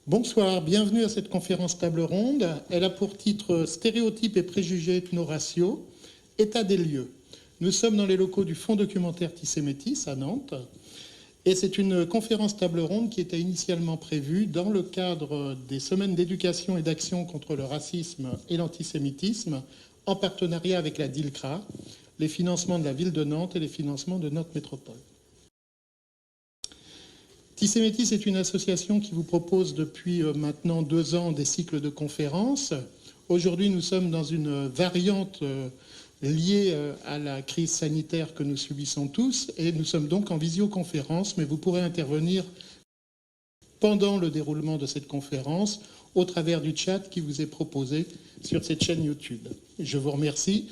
Bonsoir, bienvenue à cette conférence table ronde. Elle a pour titre « Stéréotypes et préjugés ethno-raciaux, état des lieux ». Nous sommes dans les locaux du Fonds documentaire Tissémétis à Nantes. Et c'est une conférence table ronde qui était initialement prévue dans le cadre des semaines d'éducation et d'action contre le racisme et l'antisémitisme, en partenariat avec la DILCRA, les financements de la ville de Nantes et les financements de notre métropole. Tissémétis est une association qui vous propose depuis maintenant 2 ans des cycles de conférences. Aujourd'hui, nous sommes dans une variante liée à la crise sanitaire que nous subissons tous et nous sommes donc en visioconférence, mais vous pourrez intervenir pendant le déroulement de cette conférence au travers du chat qui vous est proposé sur cette chaîne YouTube. Je vous remercie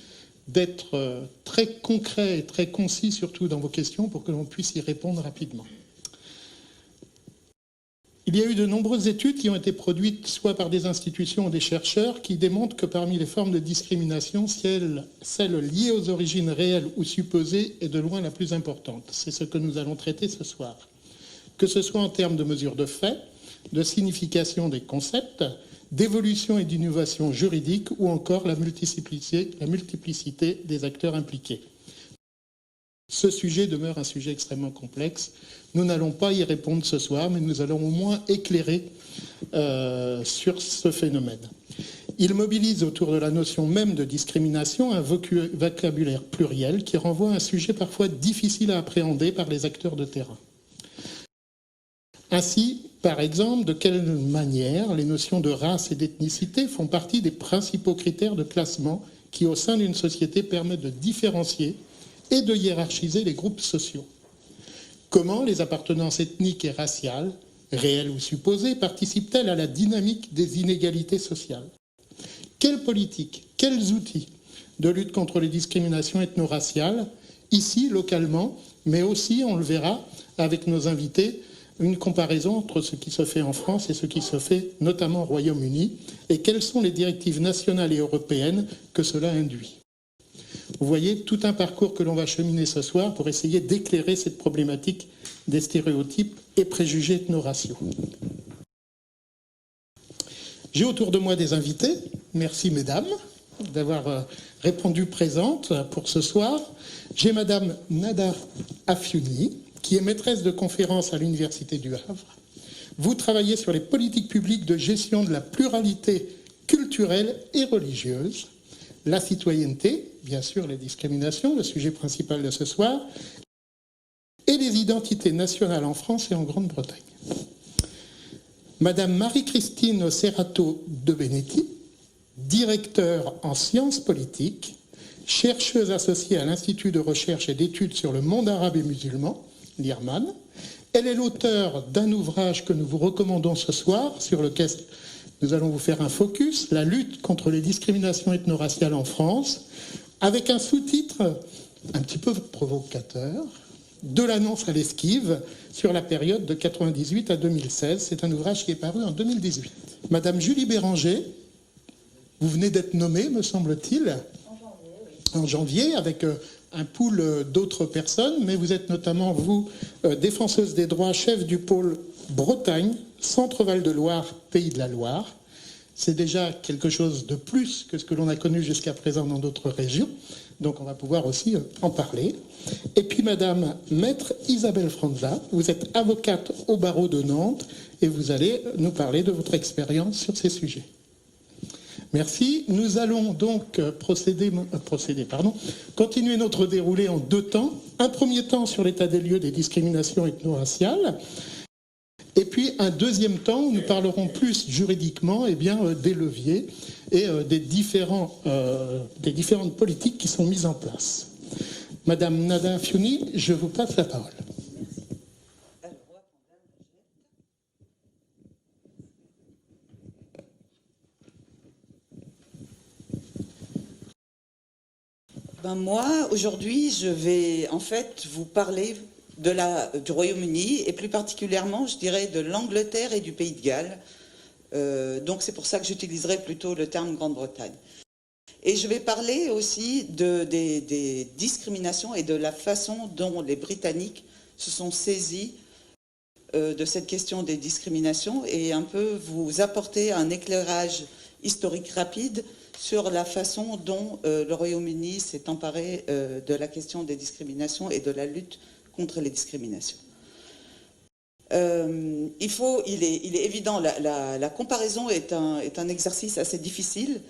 d'être très concret et très concis, surtout dans vos questions, pour que l'on puisse y répondre rapidement. Il y a eu de nombreuses études qui ont été produites soit par des institutions ou des chercheurs qui démontrent que parmi les formes de discrimination, celle liée aux origines réelles ou supposées est de loin la plus importante. C'est ce que nous allons traiter ce soir. Que ce soit en termes de mesures de fait, de signification des concepts, d'évolution et d'innovation juridique ou encore la multiplicité des acteurs impliqués. Ce sujet demeure un sujet extrêmement complexe. Nous n'allons pas y répondre ce soir, mais nous allons au moins éclairer sur ce phénomène. Il mobilise autour de la notion même de discrimination un vocabulaire pluriel qui renvoie à un sujet parfois difficile à appréhender par les acteurs de terrain. Ainsi, par exemple, de quelle manière les notions de race et d'ethnicité font partie des principaux critères de classement qui, au sein d'une société, permettent de différencier et de hiérarchiser les groupes sociaux. Comment les appartenances ethniques et raciales, réelles ou supposées, participent-elles à la dynamique des inégalités sociales? Quelles politiques, quels outils de lutte contre les discriminations ethno-raciales, ici, localement, mais aussi, on le verra, avec nos invités, une comparaison entre ce qui se fait en France et ce qui se fait notamment au Royaume-Uni, et quelles sont les directives nationales et européennes que cela induit. Vous voyez tout un parcours que l'on va cheminer ce soir pour essayer d'éclairer cette problématique des stéréotypes et préjugés ethno-raciaux. J'ai autour de moi des invités. Merci mesdames d'avoir répondu présentes pour ce soir. J'ai madame Nada Afiouni, qui est maîtresse de conférences à l'Université du Havre. Vous travaillez sur les politiques publiques de gestion de la pluralité culturelle et religieuse, la citoyenneté, bien sûr les discriminations, le sujet principal de ce soir, et les identités nationales en France et en Grande-Bretagne. Madame Marie-Christine Serrato de Benetti, directeur en sciences politiques, chercheuse associée à l'Institut de recherche et d'études sur le monde arabe et musulman, l'IRMAN. Elle est l'auteure d'un ouvrage que nous vous recommandons ce soir, sur lequel nous allons vous faire un focus, la lutte contre les discriminations ethno-raciales en France, avec un sous-titre un petit peu provocateur, de l'annonce à l'esquive, sur la période de 1998 à 2016. C'est un ouvrage qui est paru en 2018. Madame Julie Béranger, vous venez d'être nommée, me semble-t-il, en janvier, avec un pool d'autres personnes, mais vous êtes notamment, vous, défenseuse des droits, chef du pôle Bretagne, Centre-Val de Loire, Pays de la Loire. C'est déjà quelque chose de plus que ce que l'on a connu jusqu'à présent dans d'autres régions, donc on va pouvoir aussi en parler. Et puis madame maître Isabelle Franza, vous êtes avocate au barreau de Nantes et vous allez nous parler de votre expérience sur ces sujets. Merci. Nous allons donc continuer notre déroulé en 2 temps. Un premier temps sur l'état des lieux des discriminations ethno-raciales. Et puis un deuxième temps où nous parlerons plus juridiquement des leviers et des différentes politiques qui sont mises en place. Madame Nada Afiouni, je vous passe la parole. Moi, aujourd'hui, je vais en fait vous parler du Royaume-Uni et plus particulièrement, je dirais, de l'Angleterre et du Pays de Galles. Donc c'est pour ça que j'utiliserai plutôt le terme Grande-Bretagne. Et je vais parler aussi des discriminations et de la façon dont les Britanniques se sont saisis de cette question des discriminations et un peu vous apporter un éclairage historique rapide sur la façon dont le Royaume-Uni s'est emparé de la question des discriminations et de la lutte contre les discriminations. Il est évident, la comparaison est un exercice assez difficile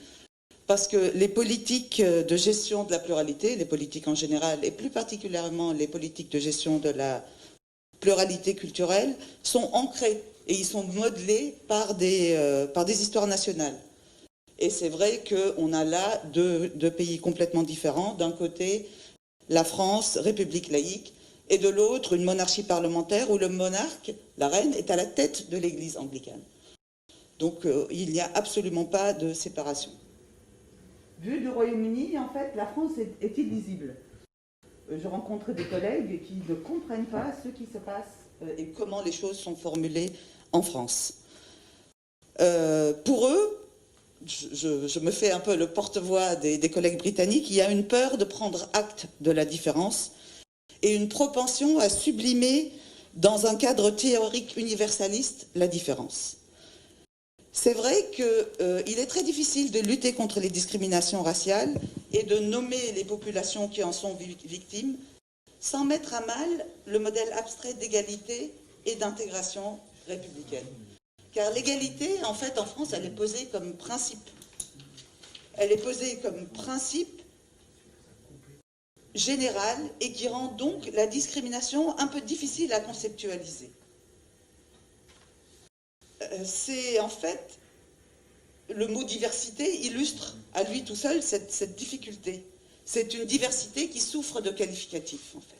parce que les politiques de gestion de la pluralité, les politiques en général et plus particulièrement les politiques de gestion de la pluralité culturelle sont ancrés et ils sont modelés par des histoires nationales. Et c'est vrai qu'on a là deux pays complètement différents. D'un côté, la France, république laïque, et de l'autre, une monarchie parlementaire où le monarque, la reine, est à la tête de l'Église anglicane. Donc il n'y a absolument pas de séparation. Vu du Royaume-Uni, en fait, la France est illisible. Je rencontre des collègues qui ne comprennent pas ce qui se passe et comment les choses sont formulées en France. Pour eux, je me fais un peu le porte-voix des collègues britanniques, il y a une peur de prendre acte de la différence et une propension à sublimer dans un cadre théorique universaliste la différence. C'est vrai qu'il est très difficile de lutter contre les discriminations raciales et de nommer les populations qui en sont victimes sans mettre à mal le modèle abstrait d'égalité et d'intégration républicaine. Car l'égalité, en fait, en France, elle est posée comme principe. Elle est posée comme principe général et qui rend donc la discrimination un peu difficile à conceptualiser. C'est en fait, le mot diversité illustre à lui tout seul cette difficulté. C'est une diversité qui souffre de qualificatifs, en fait.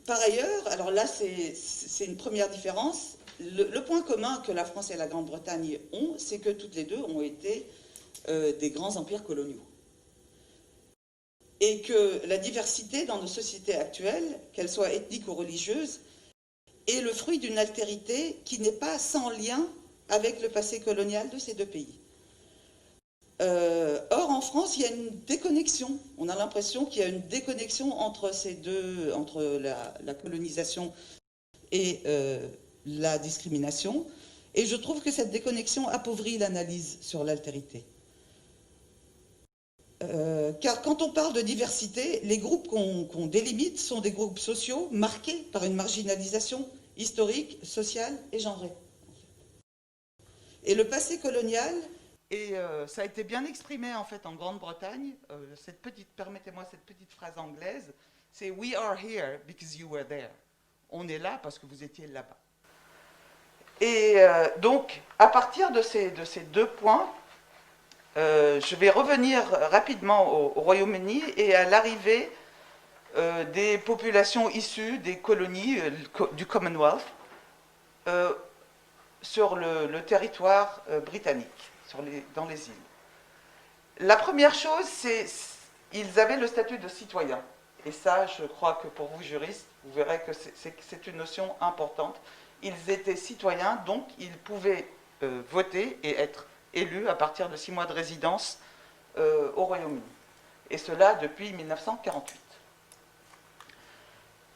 Par ailleurs, alors là c'est une première différence, le point commun que la France et la Grande-Bretagne ont, c'est que toutes les deux ont été des grands empires coloniaux. Et que la diversité dans nos sociétés actuelles, qu'elles soient ethniques ou religieuses, est le fruit d'une altérité qui n'est pas sans lien avec le passé colonial de ces deux pays. Or, en France, il y a une déconnexion. On a l'impression qu'il y a une déconnexion entre ces deux, entre la colonisation et la discrimination. Et je trouve que cette déconnexion appauvrit l'analyse sur l'altérité. Car quand on parle de diversité, les groupes qu'on délimite sont des groupes sociaux marqués par une marginalisation historique, sociale et genrée. Et le passé colonial, et ça a été bien exprimé en fait en Grande-Bretagne, permettez-moi cette petite phrase anglaise, c'est « We are here because you were there ». On est là parce que vous étiez là-bas. Et donc, à partir de ces deux points, je vais revenir rapidement au Royaume-Uni et à l'arrivée des populations issues des colonies du Commonwealth sur le territoire britannique, dans les îles. La première chose, c'est qu'ils avaient le statut de citoyen. Et ça, je crois que pour vous, juristes, vous verrez que c'est une notion importante. Ils étaient citoyens, donc ils pouvaient voter et être élus à partir de 6 mois de résidence au Royaume-Uni. Et cela depuis 1948.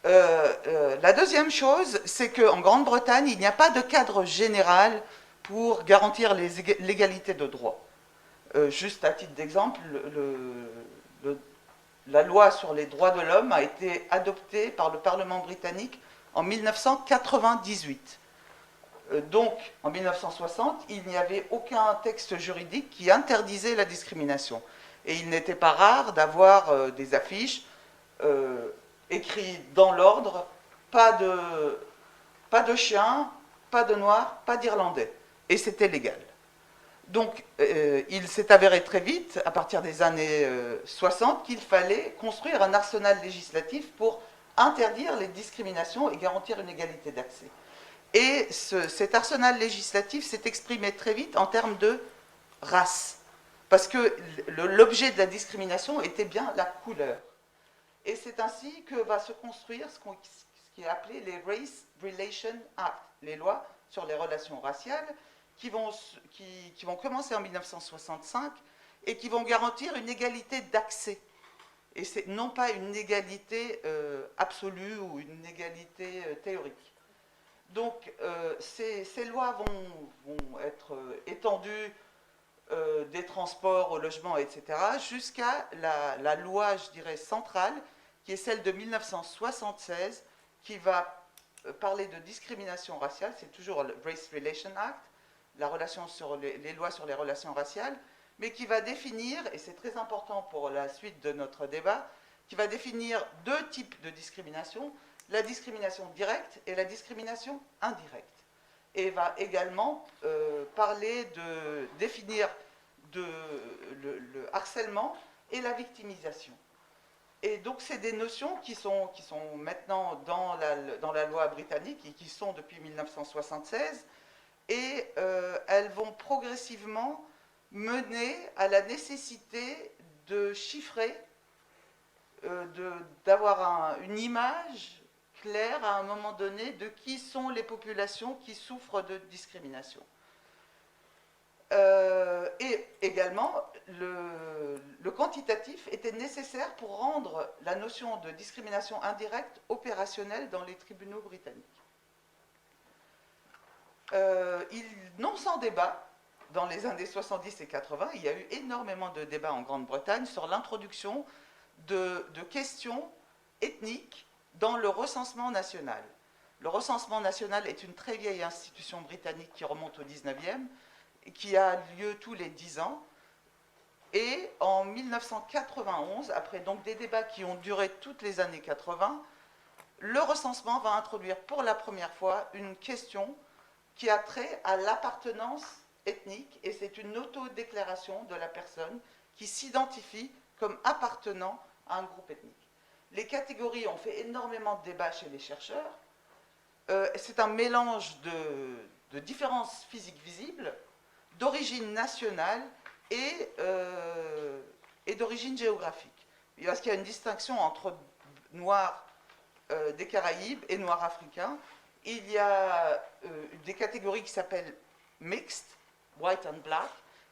La deuxième chose, c'est qu'en Grande-Bretagne, il n'y a pas de cadre général pour garantir l'égalité de droit. Juste à titre d'exemple, la loi sur les droits de l'homme a été adoptée par le Parlement britannique en 1998. Donc, en 1960, il n'y avait aucun texte juridique qui interdisait la discrimination. Et il n'était pas rare d'avoir des affiches écrites dans l'ordre, pas de chiens, pas de noirs, pas d'irlandais. Et c'était légal. Donc, il s'est avéré très vite, à partir des années 60, qu'il fallait construire un arsenal législatif pour interdire les discriminations et garantir une égalité d'accès. Et cet arsenal législatif s'est exprimé très vite en termes de race, parce que l'objet de la discrimination était bien la couleur. Et c'est ainsi que va se construire ce qui est appelé les Race Relations Act, les lois sur les relations raciales, qui vont commencer en 1965 et qui vont garantir une égalité d'accès. Et c'est non pas une égalité absolue ou une égalité théorique. Donc ces lois vont être étendues des transports au logement, etc., jusqu'à la loi, je dirais, centrale, qui est celle de 1976, qui va parler de discrimination raciale. C'est toujours le Race Relations Act, la relation sur les lois sur les relations raciales, mais qui va définir, et c'est très important pour la suite de notre débat, qui va définir deux types de discrimination, la discrimination directe et la discrimination indirecte. Et va également définir le harcèlement et la victimisation. Et donc, c'est des notions qui sont maintenant dans la loi britannique et qui sont depuis 1976, et elles vont progressivement mener à la nécessité de chiffrer, d'avoir une image claire à un moment donné de qui sont les populations qui souffrent de discrimination. Et également, le quantitatif était nécessaire pour rendre la notion de discrimination indirecte opérationnelle dans les tribunaux britanniques. Non sans débat, dans les années 70 et 80, il y a eu énormément de débats en Grande-Bretagne sur l'introduction de questions ethniques dans le recensement national. Le recensement national est une très vieille institution britannique qui remonte au 19e, qui a lieu tous les 10 ans. Et en 1991, après donc des débats qui ont duré toutes les années 80, le recensement va introduire pour la première fois une question qui a trait à l'appartenance ethnique, et c'est une autodéclaration de la personne qui s'identifie comme appartenant à un groupe ethnique. Les catégories ont fait énormément de débats chez les chercheurs. C'est un mélange de différences physiques visibles, d'origine nationale et d'origine géographique. Parce qu'il y a une distinction entre noirs des Caraïbes et noirs africains. Il y a des catégories qui s'appellent mixed, white and black,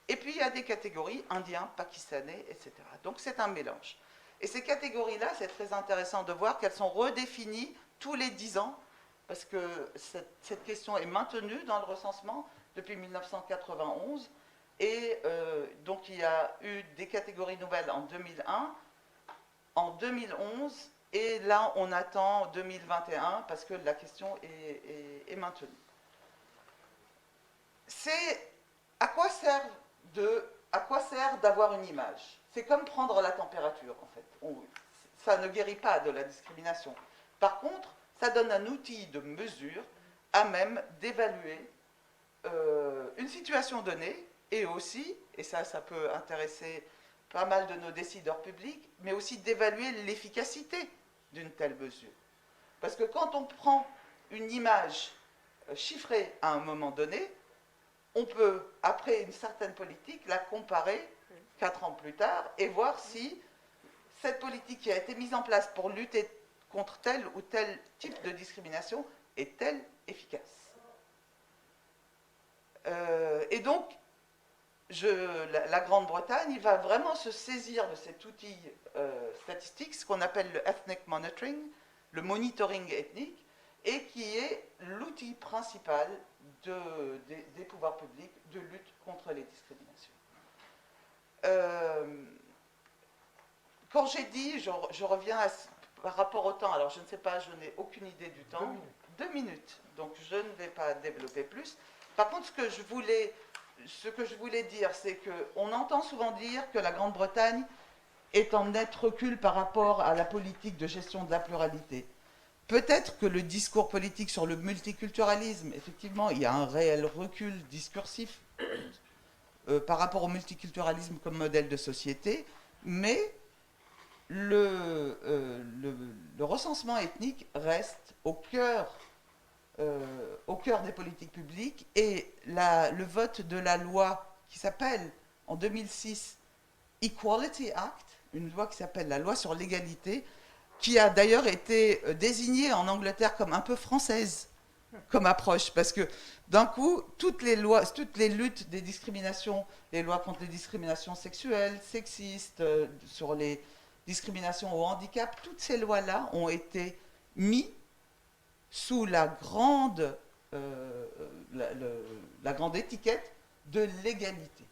et puis il y a des catégories indiens, pakistanais, etc. Donc c'est un mélange. Et ces catégories-là, c'est très intéressant de voir qu'elles sont redéfinies tous les 10 ans, parce que cette question est maintenue dans le recensement depuis 1991, et donc il y a eu des catégories nouvelles en 2001, en 2011, et là on attend 2021 parce que la question est maintenue. C'est à quoi sert d'avoir une image? C'est comme prendre la température, en fait. Ça ne guérit pas de la discrimination. Par contre, ça donne un outil de mesure à même d'évaluer une situation donnée, et aussi, et ça peut intéresser pas mal de nos décideurs publics, mais aussi d'évaluer l'efficacité d'une telle mesure. Parce que quand on prend une image chiffrée à un moment donné, on peut, après une certaine politique, la comparer 4 ans plus tard et voir si cette politique qui a été mise en place pour lutter contre tel ou tel type de discrimination est-elle efficace. Et donc, la Grande-Bretagne va vraiment se saisir de cet outil statistique, ce qu'on appelle le ethnic monitoring, le monitoring ethnique, et qui est l'outil principal des pouvoirs publics de lutte contre les discriminations. Quand j'ai dit, je reviens par rapport au temps, alors je ne sais pas, je n'ai aucune idée du temps. 2 minutes, donc je ne vais pas développer plus. Par contre, ce que je voulais dire, c'est qu'on entend souvent dire que la Grande-Bretagne est en net recul par rapport à la politique de gestion de la pluralité. Peut-être que le discours politique sur le multiculturalisme, effectivement, il y a un réel recul discursif par rapport au multiculturalisme comme modèle de société, mais le recensement ethnique reste au cœur des politiques publiques, et le vote de la loi qui s'appelle, en 2006, Equality Act, une loi qui s'appelle la loi sur l'égalité, qui a d'ailleurs été désignée en Angleterre comme un peu française comme approche, parce que d'un coup, toutes les luttes des discriminations, les lois contre les discriminations sexuelles, sexistes, sur les discrimination au handicap, toutes ces lois-là ont été mises sous la grande étiquette de l'égalité.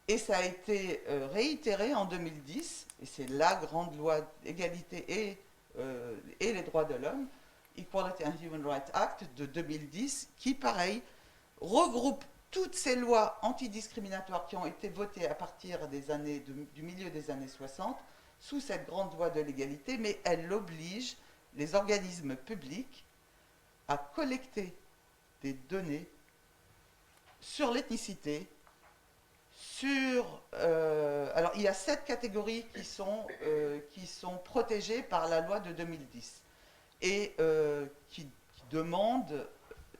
Et ça a été réitéré en 2010, et c'est la grande loi d'égalité et les droits de l'homme, Equality and Human Rights Act de 2010, qui, pareil, regroupe toutes ces lois antidiscriminatoires qui ont été votées à partir du milieu des années 60 sous cette grande loi de l'égalité, mais elle oblige les organismes publics à collecter des données sur l'ethnicité, alors il y a 7 catégories qui sont protégées par la loi de 2010 et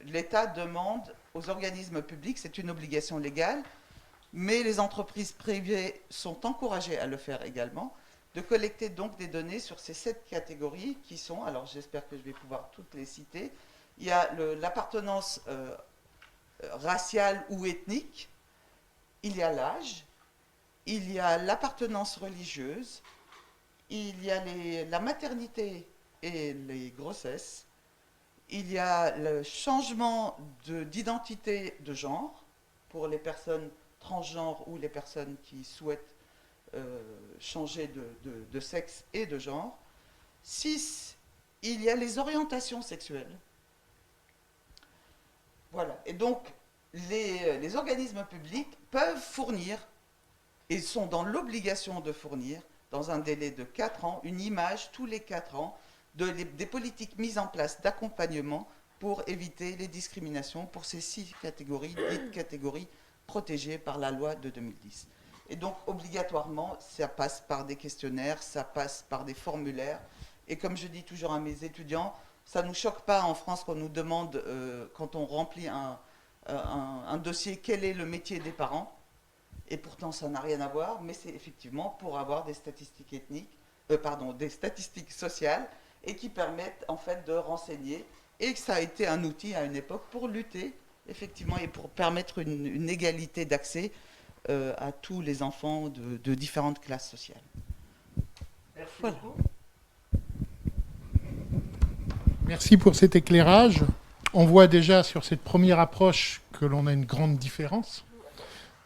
l'État demande aux organismes publics, c'est une obligation légale, mais les entreprises privées sont encouragées à le faire également, de collecter donc des données sur ces 7 catégories qui sont, alors j'espère que je vais pouvoir toutes les citer, il y a l'appartenance raciale ou ethnique, il y a l'âge, il y a l'appartenance religieuse, il y a la maternité et les grossesses, il y a le changement d'identité de genre pour les personnes transgenres ou les personnes qui souhaitent changer de sexe et de genre. 6, il y a les orientations sexuelles. Voilà. Et donc, les organismes publics peuvent fournir, et sont dans l'obligation de fournir, dans un délai de 4 ans, une image tous les 4 ans des politiques mises en place d'accompagnement pour éviter les discriminations pour ces 6 catégories, dites catégories protégées par la loi de 2010. Et donc, obligatoirement, ça passe par des questionnaires, ça passe par des formulaires. Et comme je dis toujours à mes étudiants, ça ne nous choque pas en France qu'on nous demande, quand on remplit un dossier, quel est le métier des parents. Et pourtant, ça n'a rien à voir, mais c'est effectivement pour avoir des statistiques des statistiques sociales, et qui permettent en fait de renseigner. Et que ça a été un outil à une époque pour lutter, effectivement, et pour permettre une égalité d'accès à tous les enfants de différentes classes sociales. Merci voilà. beaucoup. Merci pour cet éclairage. On voit déjà sur cette première approche que l'on a une grande différence,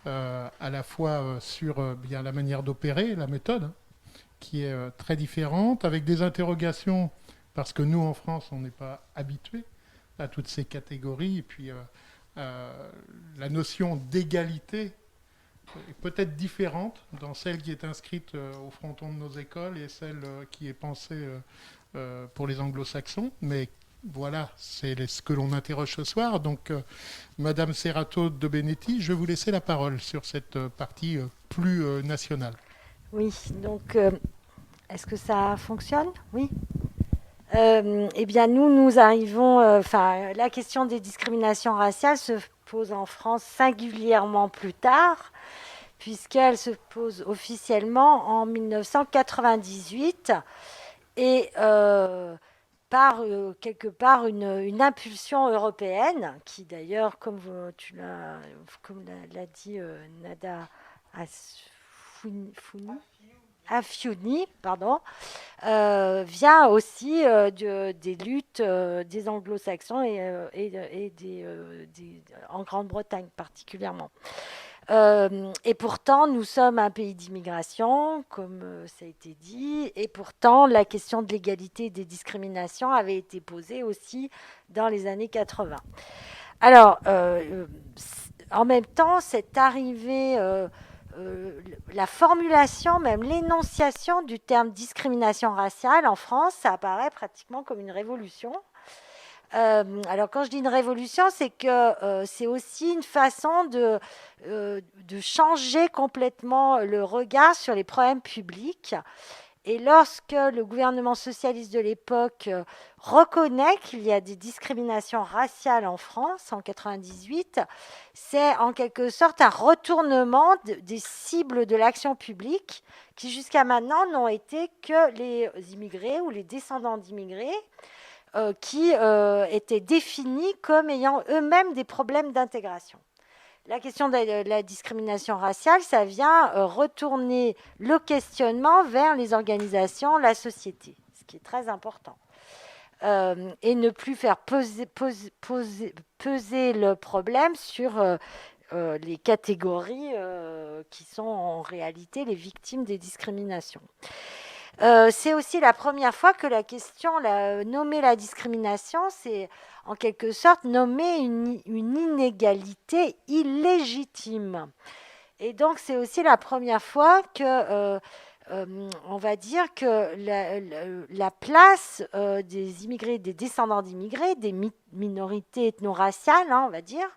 à la fois sur bien la manière d'opérer, la méthode, qui est très différente, avec des interrogations, parce que nous, en France, on n'est pas habitués à toutes ces catégories, et puis la notion d'égalité est peut-être différente dans celle qui est inscrite au fronton de nos écoles et celle qui est pensée pour les anglo-saxons, mais voilà, c'est ce que l'on interroge ce soir. Donc, Madame Serrato de Benetti, je vais vous laisser la parole sur cette partie plus nationale. Oui, donc, est-ce que ça fonctionne? Oui. Eh bien, nous arrivons... la question des discriminations raciales se pose en France singulièrement plus tard, puisqu'elle se pose officiellement en 1998, et par quelque part une impulsion européenne, qui d'ailleurs, comme l'a dit Nada Afiouni, vient aussi des luttes des anglo-saxons et en Grande-Bretagne particulièrement. Et pourtant, nous sommes un pays d'immigration, comme ça a été dit, et pourtant, la question de l'égalité et des discriminations avait été posée aussi dans les années 80. Alors, en même temps, cette arrivée... la formulation, même l'énonciation du terme discrimination raciale en France, ça apparaît pratiquement comme une révolution. Alors quand je dis une révolution, c'est que c'est aussi une façon de changer complètement le regard sur les problèmes publics. Et lorsque le gouvernement socialiste de l'époque reconnaît qu'il y a des discriminations raciales en France en 1998, c'est en quelque sorte un retournement des cibles de l'action publique qui jusqu'à maintenant n'ont été que les immigrés ou les descendants d'immigrés qui étaient définis comme ayant eux-mêmes des problèmes d'intégration. la question de la discrimination raciale, ça vient retourner le questionnement vers les organisations, la société, ce qui est très important. Et ne plus faire peser le problème sur les catégories qui sont en réalité les victimes des discriminations. C'est aussi la première fois que la question, nommer la discrimination, c'est en quelque sorte nommer une inégalité illégitime. Et donc, c'est aussi la première fois que, on va dire que la place des immigrés, des descendants d'immigrés, des minorités ethno-raciales, on va dire,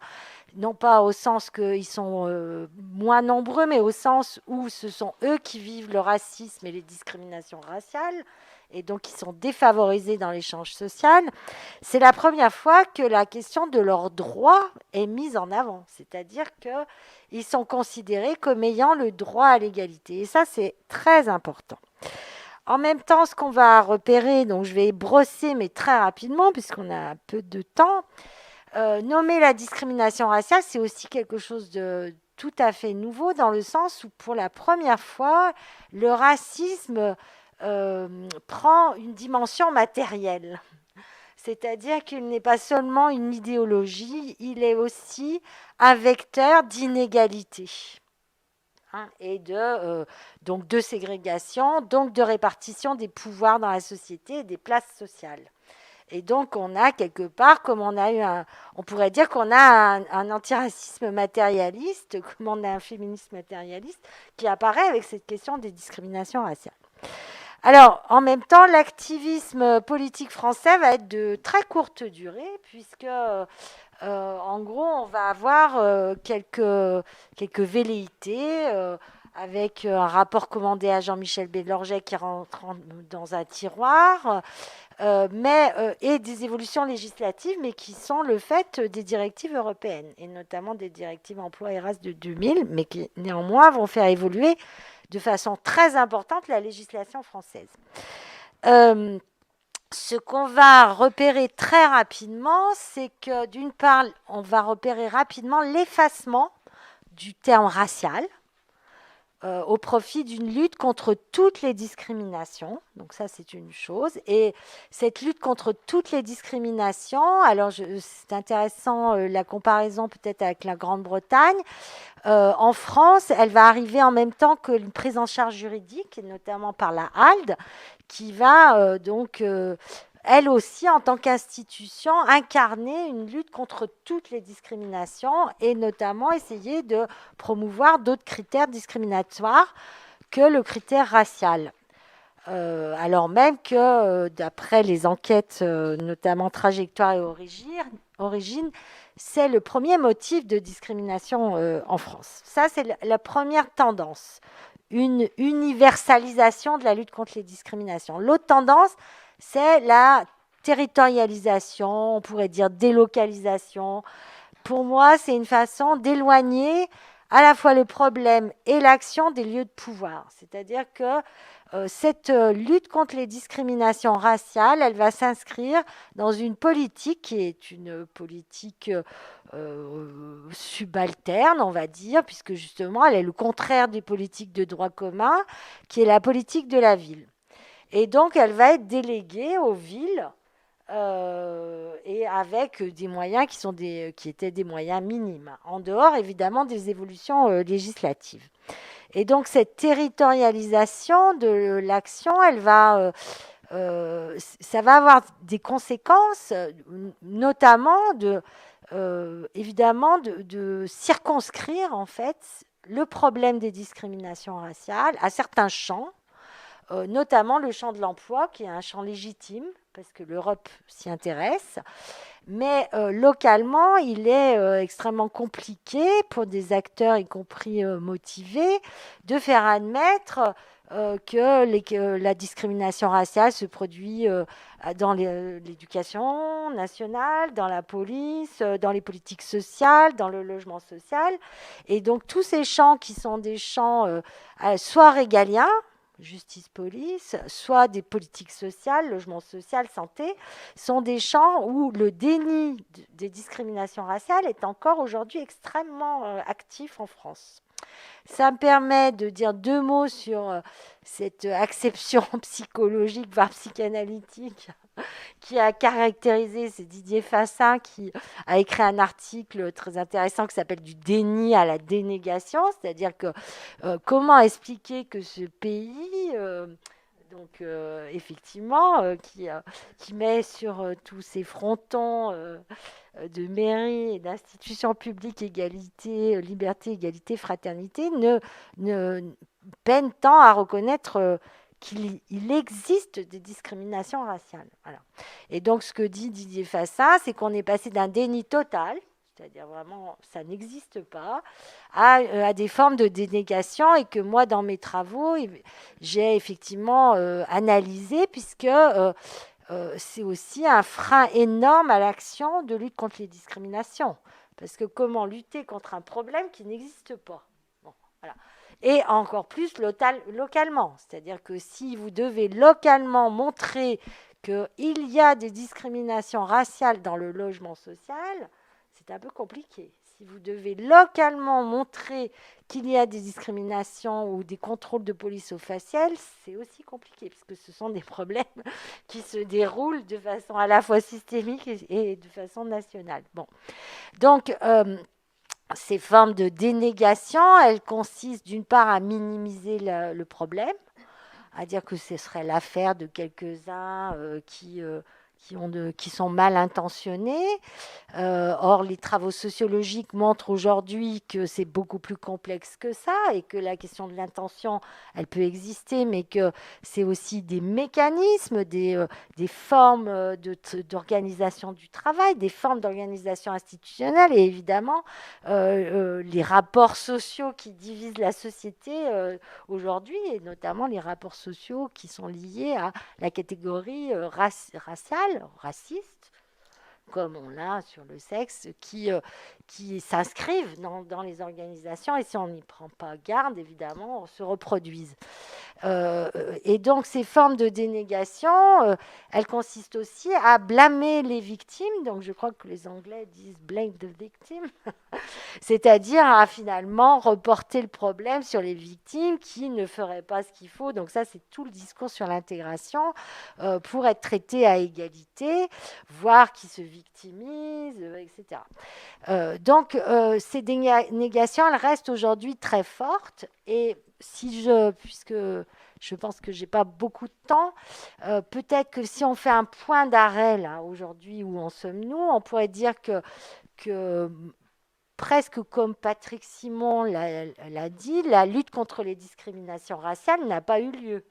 non pas au sens qu'ils sont moins nombreux, mais au sens où ce sont eux qui vivent le racisme et les discriminations raciales, et donc ils sont défavorisés dans l'échange social. C'est la première fois que la question de leurs droits est mise en avant, c'est-à-dire qu'ils sont considérés comme ayant le droit à l'égalité. Et ça, c'est très important. En même temps, ce qu'on va repérer, donc je vais brosser, mais très rapidement, puisqu'on a un peu de temps, nommer la discrimination raciale, c'est aussi quelque chose de tout à fait nouveau, dans le sens où, pour la première fois, le racisme prend une dimension matérielle. C'est-à-dire qu'il n'est pas seulement une idéologie, il est aussi un vecteur d'inégalité. Et donc de ségrégation, donc de répartition des pouvoirs dans la société et des places sociales. Et donc, on a quelque part, comme on pourrait dire qu'on a un antiracisme matérialiste, comme on a un féminisme matérialiste, qui apparaît avec cette question des discriminations raciales. Alors, en même temps, l'activisme politique français va être de très courte durée, puisque, en gros, on va avoir quelques velléités, avec un rapport commandé à Jean-Michel Bélorgey qui rentre dans un tiroir, et des évolutions législatives, mais qui sont le fait des directives européennes, et notamment des directives emploi et race de 2000, mais qui néanmoins vont faire évoluer de façon très importante la législation française. Ce qu'on va repérer très rapidement, c'est que d'une part, on va repérer rapidement l'effacement du terme racial, au profit d'une lutte contre toutes les discriminations. Donc ça, c'est une chose. Et cette lutte contre toutes les discriminations, alors c'est intéressant la comparaison peut-être avec la Grande-Bretagne. En France, elle va arriver en même temps que une prise en charge juridique, et notamment par la HALD, qui va elle aussi, en tant qu'institution, incarner une lutte contre toutes les discriminations et notamment essayer de promouvoir d'autres critères discriminatoires que le critère racial. Alors même que, d'après les enquêtes, notamment Trajectoire et Origine, c'est le premier motif de discrimination en France. Ça, c'est la première tendance, une universalisation de la lutte contre les discriminations. L'autre tendance, c'est la territorialisation, on pourrait dire délocalisation. Pour moi, c'est une façon d'éloigner à la fois le problème et l'action des lieux de pouvoir. C'est-à-dire que cette lutte contre les discriminations raciales, elle va s'inscrire dans une politique qui est une politique subalterne, on va dire, puisque justement, elle est le contraire des politiques de droit commun, qui est la politique de la ville. Et donc, elle va être déléguée aux villes et avec des moyens qui étaient des moyens minimes, en dehors, évidemment, des évolutions législatives. Et donc, cette territorialisation de l'action, ça va avoir des conséquences, notamment évidemment, de circonscrire, en fait, le problème des discriminations raciales à certains champs, notamment le champ de l'emploi, qui est un champ légitime, parce que l'Europe s'y intéresse. Mais localement, il est extrêmement compliqué pour des acteurs, y compris motivés, de faire admettre que la discrimination raciale se produit dans l'éducation nationale, dans la police, dans les politiques sociales, dans le logement social. Et donc tous ces champs qui sont des champs soit régaliens, justice, police, soit des politiques sociales, logement social, santé, sont des champs où le déni des discriminations raciales est encore aujourd'hui extrêmement actif en France. Ça me permet de dire 2 mots sur cette acception psychologique, voire psychanalytique, qui a caractérisé, c'est Didier Fassin qui a écrit un article très intéressant qui s'appelle Du déni à la dénégation, c'est-à-dire que comment expliquer que ce pays, effectivement, qui met sur tous ses frontons de mairie et d'institutions publiques, égalité, liberté, égalité, fraternité, ne peine tant à reconnaître qu'il existe des discriminations raciales. Voilà. Et donc, ce que dit Didier Fassin, c'est qu'on est passé d'un déni total, c'est-à-dire vraiment, ça n'existe pas, à des formes de dénégation, et que moi, dans mes travaux, j'ai effectivement analysé, puisque c'est aussi un frein énorme à l'action de lutte contre les discriminations. Parce que comment lutter contre un problème qui n'existe pas? Bon, voilà. Et encore plus localement. C'est-à-dire que si vous devez localement montrer qu'il y a des discriminations raciales dans le logement social, c'est un peu compliqué. Si vous devez localement montrer qu'il y a des discriminations ou des contrôles de police au facial, c'est aussi compliqué, parce que ce sont des problèmes qui se déroulent de façon à la fois systémique et de façon nationale. Bon. Donc, ces formes de dénégation, elles consistent d'une part à minimiser le problème, à dire que ce serait l'affaire de quelques-uns qui sont mal intentionnés. Or, les travaux sociologiques montrent aujourd'hui que c'est beaucoup plus complexe que ça, et que la question de l'intention, elle peut exister, mais que c'est aussi des mécanismes, des formes d'organisation du travail, des formes d'organisation institutionnelle, et évidemment, les rapports sociaux qui divisent la société aujourd'hui, et notamment les rapports sociaux qui sont liés à la catégorie raciale, raciste, comme on l'a sur le sexe, qui s'inscrivent dans les organisations, et si on n'y prend pas garde, évidemment, on se reproduisent. Et donc, ces formes de dénégation, elles consistent aussi à blâmer les victimes. Donc, je crois que les Anglais disent « blame the victim », c'est-à-dire à finalement reporter le problème sur les victimes qui ne feraient pas ce qu'il faut. Donc ça, c'est tout le discours sur l'intégration pour être traité à égalité, voire qui se victimisent, etc. Donc, ces dénégations, elles restent aujourd'hui très fortes. Et puisque je pense que je n'ai pas beaucoup de temps, peut-être que si on fait un point d'arrêt, là, aujourd'hui, où en sommes-nous, on pourrait dire que presque comme Patrick Simon l'a dit, la lutte contre les discriminations raciales n'a pas eu lieu.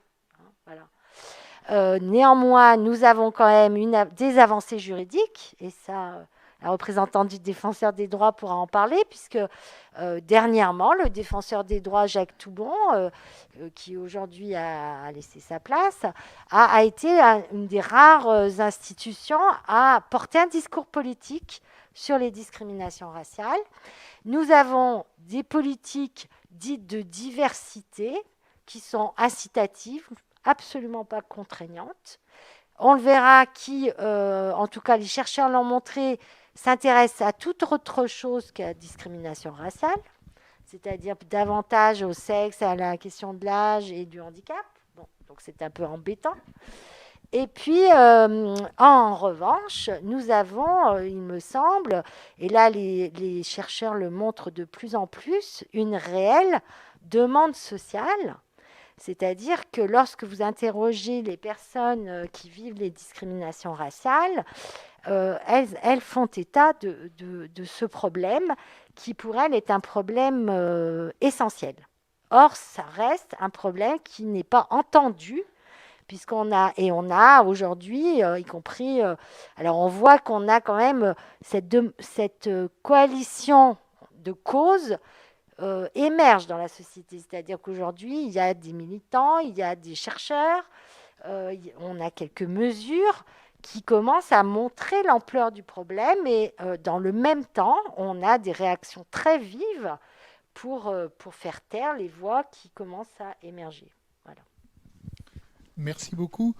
Voilà. Néanmoins, nous avons quand même des avancées juridiques, et ça, la représentante du défenseur des droits pourra en parler, puisque dernièrement, le défenseur des droits, Jacques Toubon, qui aujourd'hui a laissé sa place, a été une des rares institutions à porter un discours politique sur les discriminations raciales. Nous avons des politiques dites de diversité qui sont incitatives, absolument pas contraignantes. On le verra en tout cas les chercheurs l'ont montré, s'intéressent à toute autre chose qu'à la discrimination raciale, c'est-à-dire davantage au sexe, à la question de l'âge et du handicap. Bon, donc c'est un peu embêtant. Et puis, en revanche, nous avons, il me semble, et là les chercheurs le montrent de plus en plus, une réelle demande sociale. C'est-à-dire que lorsque vous interrogez les personnes qui vivent les discriminations raciales, elles font état de ce problème qui, pour elles, est un problème essentiel. Or, ça reste un problème qui n'est pas entendu, puisqu'on a aujourd'hui, y compris, alors on voit qu'on a quand même cette coalition de causes émerge dans la société. C'est-à-dire qu'aujourd'hui, il y a des militants, il y a des chercheurs, on a quelques mesures qui commencent à montrer l'ampleur du problème, et dans le même temps, on a des réactions très vives pour faire taire les voix qui commencent à émerger. Voilà. Merci beaucoup.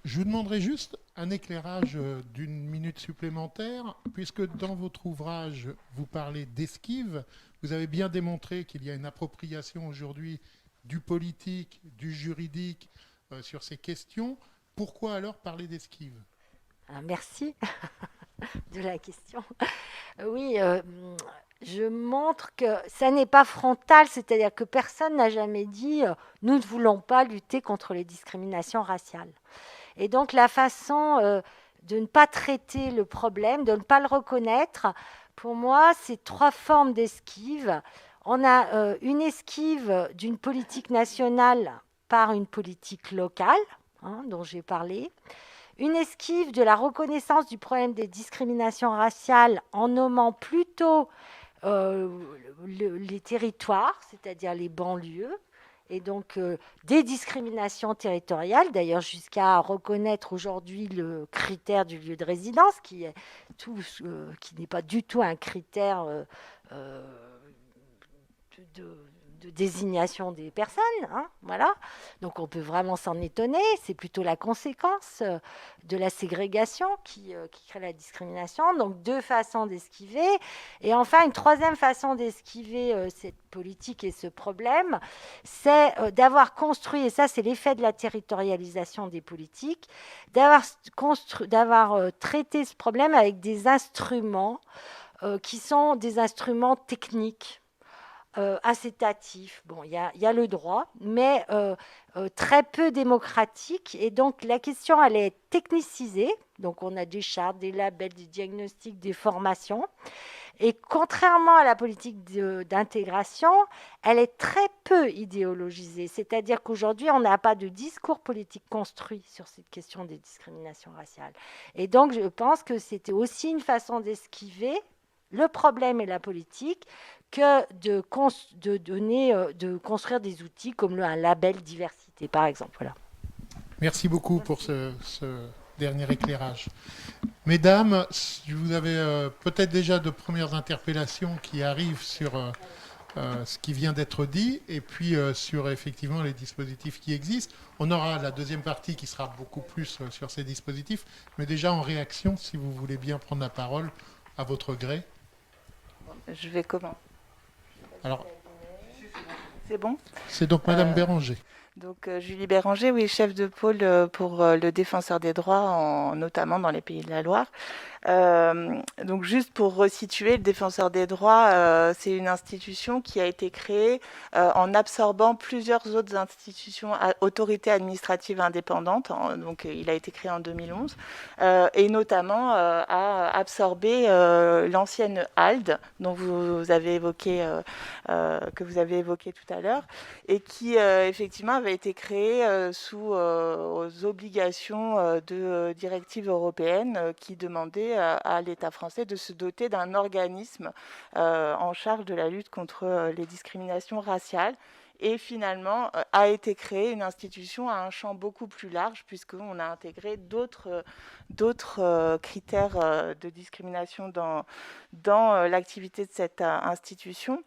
Je vous demanderai juste un éclairage d'une minute supplémentaire, puisque dans votre ouvrage, vous parlez d'esquive. Vous avez bien démontré qu'il y a une appropriation aujourd'hui du politique, du juridique sur ces questions. Pourquoi alors parler d'esquive ? Merci de la question. Oui, je montre que ça n'est pas frontal, c'est-à-dire que personne n'a jamais dit nous ne voulons pas lutter contre les discriminations raciales. Et donc la façon de ne pas traiter le problème, de ne pas le reconnaître, pour moi, c'est 3 formes d'esquive. On a une esquive d'une politique nationale par une politique locale, dont j'ai parlé. Une esquive de la reconnaissance du problème des discriminations raciales en nommant plutôt les territoires, c'est-à-dire les banlieues, et donc des discriminations territoriales, d'ailleurs jusqu'à reconnaître aujourd'hui le critère du lieu de résidence, qui n'est pas du tout un critère de désignation des personnes, voilà. Donc on peut vraiment s'en étonner, c'est plutôt la conséquence de la ségrégation qui crée la discrimination. Donc 2 façons d'esquiver. Et enfin, une 3e façon d'esquiver cette politique et ce problème, c'est d'avoir construit, et ça c'est l'effet de la territorialisation des politiques, d'avoir traité ce problème avec des instruments qui sont des instruments techniques, incitatif. Bon, il y a le droit, mais très peu démocratique. Et donc, la question, elle est technicisée. Donc, on a des chartes, des labels, des diagnostics, des formations. Et contrairement à la politique d'intégration, elle est très peu idéologisée. C'est-à-dire qu'aujourd'hui, on n'a pas de discours politique construit sur cette question des discriminations raciales. Et donc, je pense que c'était aussi une façon d'esquiver le problème et la politique que de construire des outils comme un label diversité, par exemple. Voilà. Merci beaucoup pour ce dernier éclairage. Mesdames, vous avez peut-être déjà de premières interpellations qui arrivent sur ce qui vient d'être dit et puis sur effectivement les dispositifs qui existent. On aura la deuxième partie qui sera beaucoup plus sur ces dispositifs, mais déjà en réaction, si vous voulez bien prendre la parole à votre gré. Je vais comment ? Alors, c'est bon ? C'est donc Madame Béranger. Donc Julie Béranger, oui, chef de pôle pour le défenseur des droits, notamment dans les Pays de la Loire. Donc juste pour resituer, le défenseur des droits, c'est une institution qui a été créée en absorbant plusieurs autres institutions, autorités administratives indépendantes. Donc il a été créé en 2011 et notamment a absorbé l'ancienne ALDE dont vous avez évoqué, que vous avez évoqué tout à l'heure, et qui effectivement avait été créée sous aux obligations de directives européennes qui demandaient à l'État français de se doter d'un organisme en charge de la lutte contre les discriminations raciales. Et finalement, a été créée une institution à un champ beaucoup plus large, puisqu'on a intégré d'autres critères de discrimination dans l'activité de cette institution.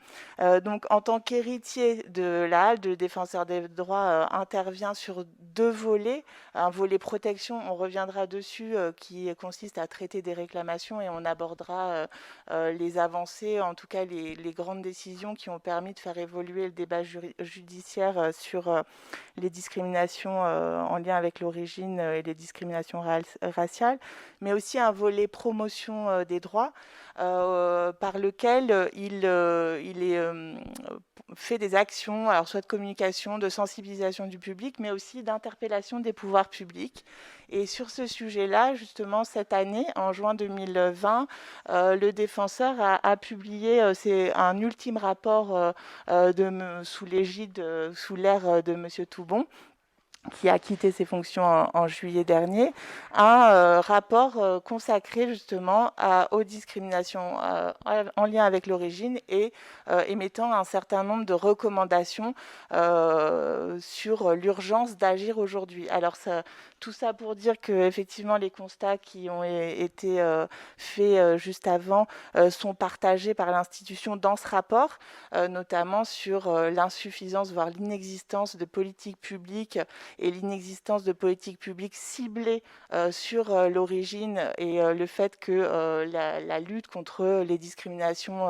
Donc, en tant qu'héritier de la HALDE, le défenseur des droits intervient sur 2 volets. Un volet protection, on reviendra dessus, qui consiste à traiter des réclamations, et on abordera les avancées, en tout cas les grandes décisions qui ont permis de faire évoluer le débat judiciaire sur les discriminations en lien avec l'origine et les discriminations raciales, mais aussi un volet promotion des droits par lequel il fait des actions, alors soit de communication, de sensibilisation du public, mais aussi d'interpellation des pouvoirs publics. Et sur ce sujet-là, justement, cette année, en juin 2020, le défenseur a publié un ultime rapport sous l'égide, sous l'ère de M. Toubon, qui a quitté ses fonctions en juillet dernier, un rapport consacré justement aux discriminations en lien avec l'origine et émettant un certain nombre de recommandations sur l'urgence d'agir aujourd'hui. Alors Tout ça pour dire que effectivement les constats qui ont été faits juste avant sont partagés par l'institution dans ce rapport, notamment sur l'insuffisance, voire l'inexistence de politiques publiques et l'inexistence de politiques publiques ciblées sur l'origine et le fait que la lutte contre les discriminations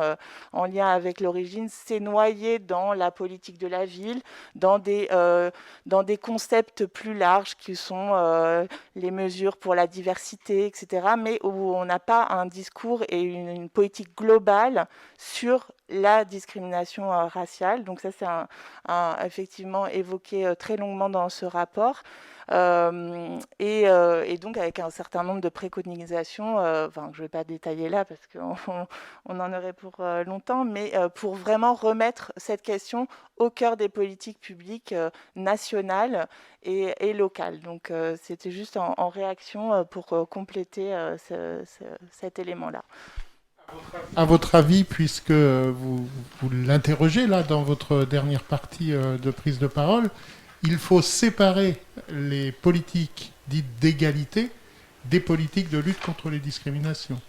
en lien avec l'origine s'est noyée dans la politique de la ville, dans des concepts plus larges qui sont les mesures pour la diversité, etc., mais où on n'a pas un discours et une politique globale sur la discrimination raciale. Donc ça, c'est effectivement évoqué très longuement dans ce rapport. Et donc avec un certain nombre de préconisations, je ne vais pas détailler là parce qu'on en aurait pour longtemps, mais pour vraiment remettre cette question au cœur des politiques publiques nationales et locales. Donc c'était juste en réaction pour compléter cet élément-là. À votre avis, puisque vous l'interrogez là dans votre dernière partie de prise de parole, il faut séparer les politiques dites d'égalité des politiques de lutte contre les discriminations.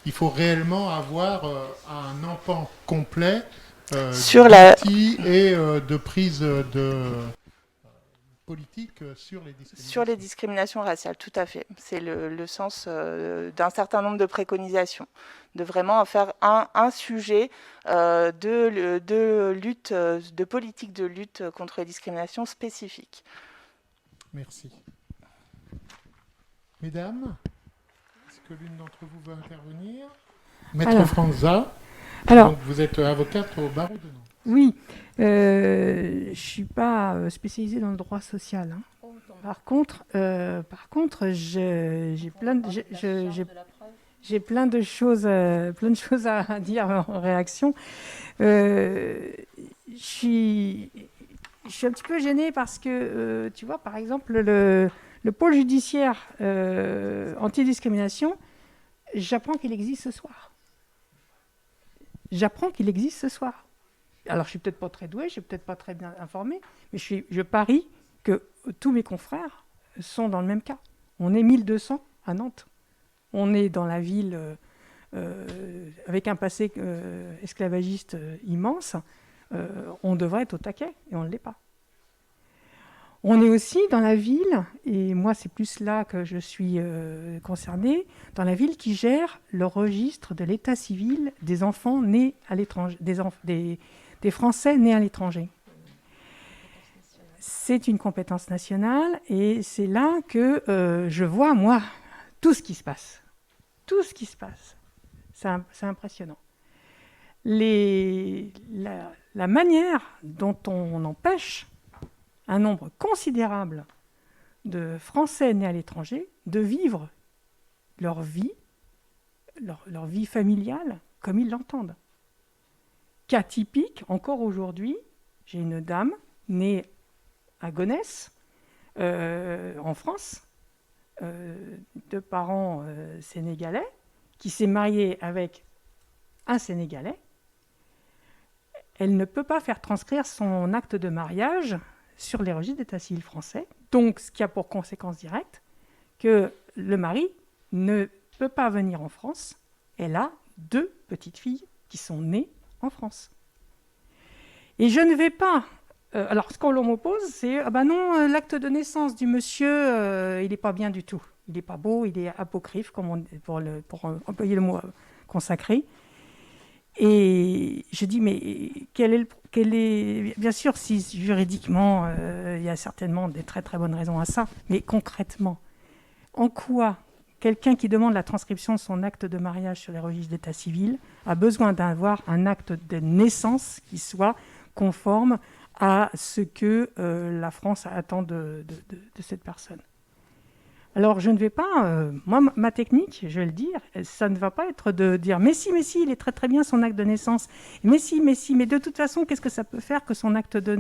Il faut réellement avoir un empan complet d'outils et de prise de politique sur les discriminations. Sur les discriminations raciales, tout à fait. C'est le sens d'un certain nombre de préconisations, de vraiment en faire un sujet de lutte, de politique de lutte contre les discriminations spécifiques. Merci. Mesdames, est-ce que l'une d'entre vous veut intervenir ? Maître Franza, donc vous êtes avocate au barreau de Nantes. Oui, je ne suis pas spécialisée dans le droit social. Hein. Par contre, j'ai plein de choses à dire en réaction. Je suis un petit peu gênée parce que, tu vois, par exemple, le pôle judiciaire antidiscrimination, j'apprends qu'il existe ce soir. Alors, je suis peut-être pas très douée, je suis peut-être pas très bien informée, mais je parie que tous mes confrères sont dans le même cas. On est 1200 à Nantes. On est dans la ville avec un passé esclavagiste immense. On devrait être au taquet et on ne l'est pas. On est aussi dans la ville, et moi c'est plus là que je suis concernée, dans la ville qui gère le registre de l'état civil des enfants nés à l'étranger, des Français nés à l'étranger. C'est une compétence nationale et c'est là que je vois, moi, tout ce qui se passe. Tout ce qui se passe. C'est impressionnant. La manière dont on empêche un nombre considérable de Français nés à l'étranger de vivre leur vie familiale comme ils l'entendent. Cas typique, encore aujourd'hui, j'ai une dame née à Gonesse, en France, de parents sénégalais, qui s'est mariée avec un Sénégalais. Elle ne peut pas faire transcrire son acte de mariage sur les registres d'état civil français. Donc, ce qui a pour conséquence directe que le mari ne peut pas venir en France. Elle a 2 petites filles qui sont nées en France. Et je ne vais pas... alors, ce qu'on m'oppose, c'est « Ah ben non, l'acte de naissance du monsieur, il n'est pas bien du tout. Il n'est pas beau, il est apocryphe, comme pour employer le mot consacré. » Et je dis « Mais quel est... Bien sûr, si juridiquement, il y a certainement des très très bonnes raisons à ça, mais concrètement, en quoi quelqu'un qui demande la transcription de son acte de mariage sur les registres d'état civil a besoin d'avoir un acte de naissance qui soit conforme à ce que la France attend de cette personne. Alors, je ne vais pas... moi, ma technique, je vais le dire, ça ne va pas être de dire « Mais si, il est très très bien son acte de naissance. Mais si, mais de toute façon, qu'est-ce que ça peut faire que son acte de...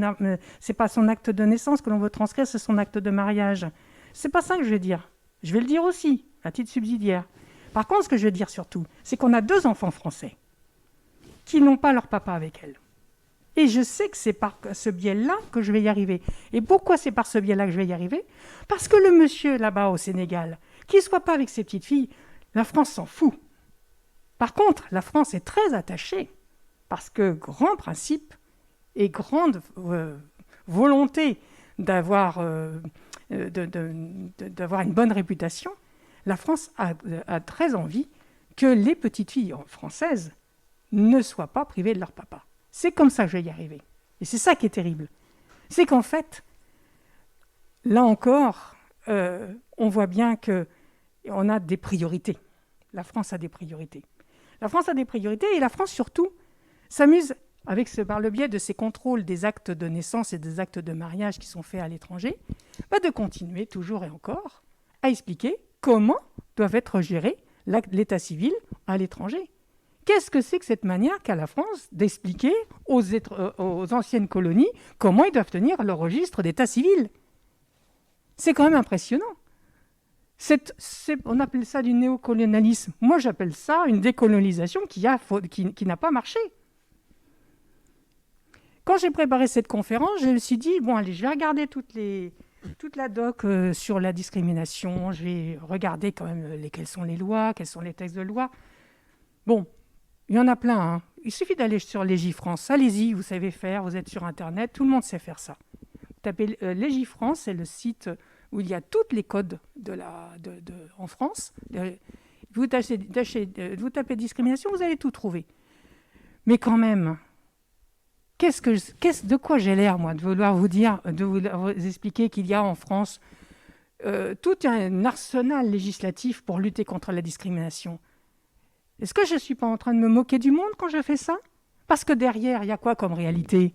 c'est pas son acte de naissance que l'on veut transcrire, c'est son acte de mariage. » C'est pas ça que je vais dire. Je vais le dire aussi, à titre subsidiaire. Par contre, ce que je vais dire surtout, c'est qu'on a 2 enfants français qui n'ont pas leur papa avec elles. Et je sais que c'est par ce biais-là que je vais y arriver. Et pourquoi c'est par ce biais-là que je vais y arriver? Parce que le monsieur là-bas au Sénégal, qu'il ne soit pas avec ses petites filles, la France s'en fout. Par contre, la France est très attachée, parce que grand principe et grande volonté d'avoir une bonne réputation, la France a très envie que les petites filles françaises ne soient pas privées de leur papa. C'est comme ça que je vais y arriver. Et c'est ça qui est terrible. C'est qu'en fait, là encore, on voit bien qu'on a des priorités. La France a des priorités. La France a des priorités et la France, surtout, s'amuse, par le biais de ces contrôles des actes de naissance et des actes de mariage qui sont faits à l'étranger, de continuer toujours et encore à expliquer comment doivent être gérés l'état civil à l'étranger. Qu'est-ce que c'est que cette manière qu'a la France d'expliquer aux anciennes colonies comment ils doivent tenir leur registre d'état civil? C'est quand même impressionnant. On appelle ça du néocolonialisme. Moi, j'appelle ça une décolonisation qui n'a pas marché. Quand j'ai préparé cette conférence, je me suis dit, bon, allez, je vais regarder toute la doc sur la discrimination, je vais regarder quand même quelles sont les lois, quels sont les textes de loi. Bon, il y en a plein. Hein. Il suffit d'aller sur Légifrance. Allez-y, vous savez faire, vous êtes sur Internet, tout le monde sait faire ça. Vous tapez Légifrance, c'est le site où il y a tous les codes en France. Vous tapez discrimination, vous allez tout trouver. Mais quand même, de quoi j'ai l'air, moi, de vouloir vous dire, de vous expliquer qu'il y a en France tout un arsenal législatif pour lutter contre la discrimination. Est-ce que je ne suis pas en train de me moquer du monde quand je fais ça? Parce que derrière, il y a quoi comme réalité?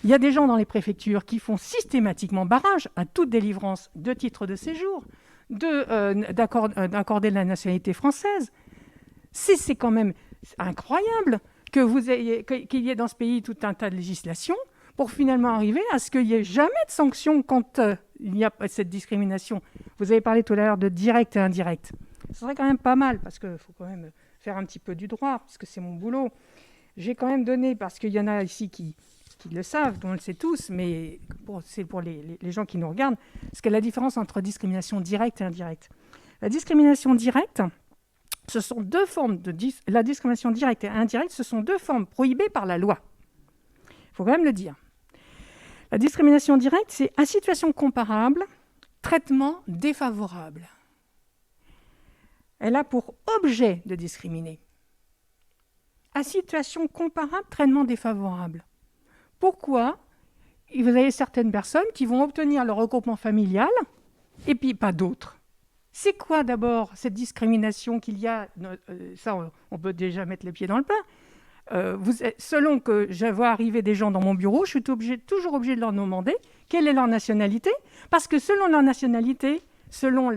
Il y a des gens dans les préfectures qui font systématiquement barrage à toute délivrance de titres de séjour, d'accorder la nationalité française. C'est quand même incroyable qu'il y ait dans ce pays tout un tas de législations pour finalement arriver à ce qu'il n'y ait jamais de sanctions quand il y a cette discrimination. Vous avez parlé tout à l'heure de direct et indirect. Ce serait quand même pas mal, parce qu'il faut quand même faire un petit peu du droit, parce que c'est mon boulot. J'ai quand même donné, parce qu'il y en a ici qui le savent, on le sait tous, mais c'est pour les gens qui nous regardent, ce qu'est la différence entre discrimination directe et indirecte. La discrimination directe, ce sont deux formes la discrimination directe et indirecte, ce sont deux formes prohibées par la loi. Il faut quand même le dire. La discrimination directe, c'est à situation comparable, traitement défavorable. Elle a pour objet de discriminer. À situation comparable, traitement défavorable. Pourquoi? Vous avez certaines personnes qui vont obtenir le regroupement familial et puis pas d'autres. C'est quoi d'abord cette discrimination qu'il y a? Ça, on peut déjà mettre les pieds dans le plat. Selon que je vois arriver des gens dans mon bureau, je suis toujours obligé de leur demander quelle est leur nationalité, parce que selon leur nationalité, selon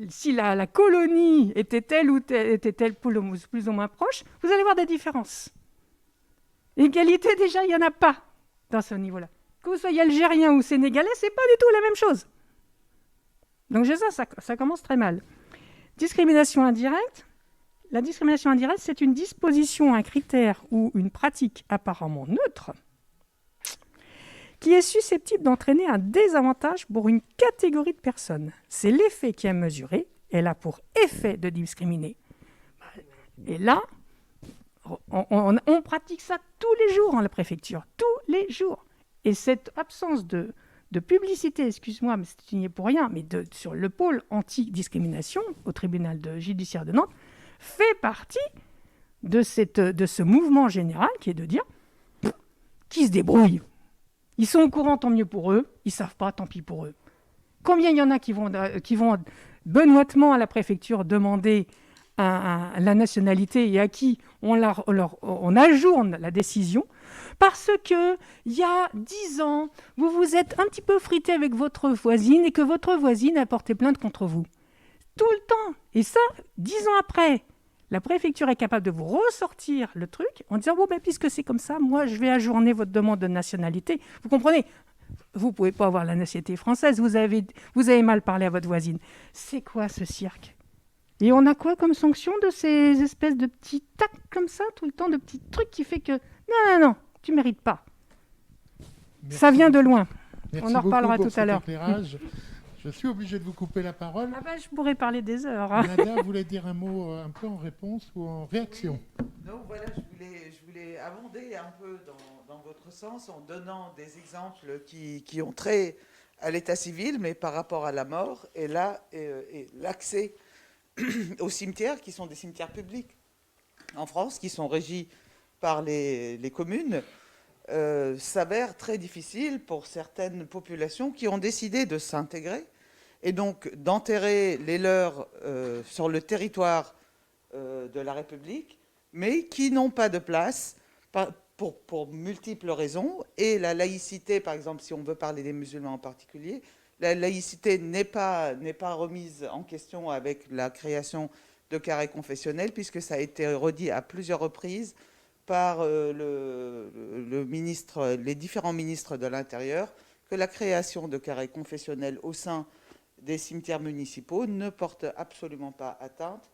si la colonie était telle ou était-elle plus ou moins proche, vous allez voir des différences. L'égalité, déjà, il n'y en a pas dans ce niveau-là. Que vous soyez algérien ou sénégalais, ce n'est pas du tout la même chose. Donc ça commence très mal. Discrimination indirecte. La discrimination indirecte, c'est une disposition, un critère ou une pratique apparemment neutre qui est susceptible d'entraîner un désavantage pour une catégorie de personnes. C'est l'effet qui est mesuré. Elle a pour effet de discriminer. Et là, on pratique ça tous les jours en la préfecture, tous les jours. Et cette absence de publicité, excuse-moi, mais c'est n'y est pour rien, mais sur le pôle anti-discrimination au tribunal judiciaire de Nantes, fait partie de ce mouvement général qui est de dire qui se débrouille. Ils sont au courant, tant mieux pour eux. Ils ne savent pas, tant pis pour eux. Combien il y en a qui vont benoîtement à la préfecture demander la nationalité et à qui on ajourne la décision parce que il y a 10 ans, vous vous êtes un petit peu frité avec votre voisine et que votre voisine a porté plainte contre vous. Tout le temps. Et ça, 10 ans après, la préfecture est capable de vous ressortir le truc en disant bon, puisque c'est comme ça, moi, je vais ajourner votre demande de nationalité. Vous comprenez? Vous ne pouvez pas avoir la nationalité française. Vous avez mal parlé à votre voisine. C'est quoi ce cirque? Et on a quoi comme sanction de ces espèces de petits tacs comme ça, tout le temps, de petits trucs qui fait que non, tu mérites pas. Merci Ça vient de beaucoup. loin. Merci On en reparlera beaucoup pour tout à cet l'heure. éclairage. Je suis obligé de vous couper la parole. Ah ben, je pourrais parler des heures. Hein. Nada voulait dire un mot un peu en réponse ou en réaction. Donc voilà, je voulais abonder un peu dans votre sens en donnant des exemples qui ont trait à l'état civil, mais par rapport à la mort, et là, et l'accès aux cimetières, qui sont des cimetières publics en France, qui sont régis par les communes, s'avère très difficile pour certaines populations qui ont décidé de s'intégrer et donc d'enterrer les leurs sur le territoire de la République, mais qui n'ont pas de place pour multiples raisons. Et la laïcité, par exemple, si on veut parler des musulmans en particulier, la laïcité n'est pas remise en question avec la création de carrés confessionnels, puisque ça a été redit à plusieurs reprises par les différents ministres de l'Intérieur, que la création de carrés confessionnels au sein des cimetières municipaux ne porte absolument pas atteinte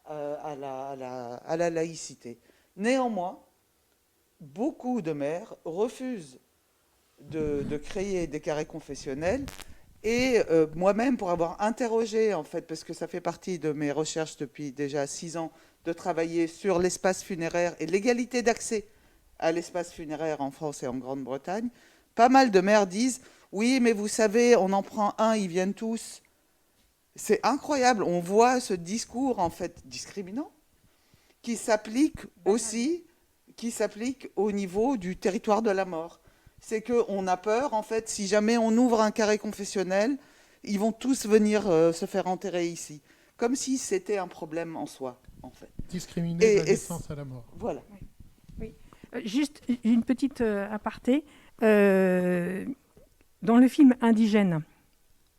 à la laïcité. Néanmoins, beaucoup de maires refusent de créer des carrés confessionnels. Et moi-même, pour avoir interrogé, en fait, parce que ça fait partie de mes recherches depuis déjà 6 ans, de travailler sur l'espace funéraire et l'égalité d'accès à l'espace funéraire en France et en Grande-Bretagne, pas mal de maires disent « Oui, mais vous savez, on en prend un, ils viennent tous ». C'est incroyable, on voit ce discours, en fait, discriminant, qui s'applique aussi, au niveau du territoire de la mort. C'est qu'on a peur, en fait, si jamais on ouvre un carré confessionnel, ils vont tous venir se faire enterrer ici. Comme si c'était un problème en soi, en fait. Discriminer de la naissance à la mort. Voilà. Oui. Juste une petite aparté. Dans le film Indigène,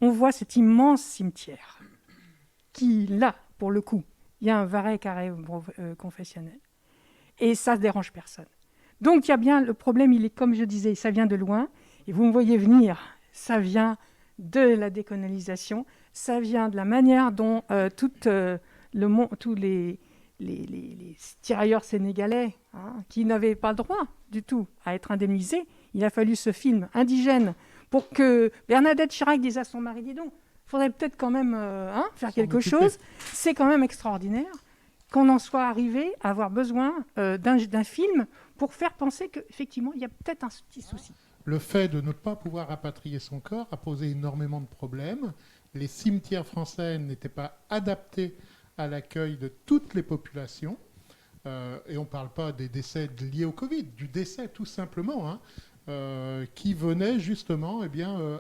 on voit cet immense cimetière qui, là, pour le coup, il y a un vrai carré confessionnel. Et ça ne dérange personne. Donc, il y a bien le problème, il est comme je disais, ça vient de loin. Et vous me voyez venir, ça vient de la décolonisation, ça vient de la manière dont tous les tirailleurs sénégalais, qui n'avaient pas le droit du tout à être indemnisés, il a fallu ce film Indigène pour que Bernadette Chirac dise à son mari, dis donc, il faudrait peut-être quand même faire quelque chose. C'est quand même extraordinaire qu'on en soit arrivé à avoir besoin d'un film pour faire penser qu'effectivement, il y a peut-être un petit souci. Le fait de ne pas pouvoir rapatrier son corps a posé énormément de problèmes. Les cimetières français n'étaient pas adaptés à l'accueil de toutes les populations. Et on ne parle pas des décès liés au Covid, du décès tout simplement, qui venait justement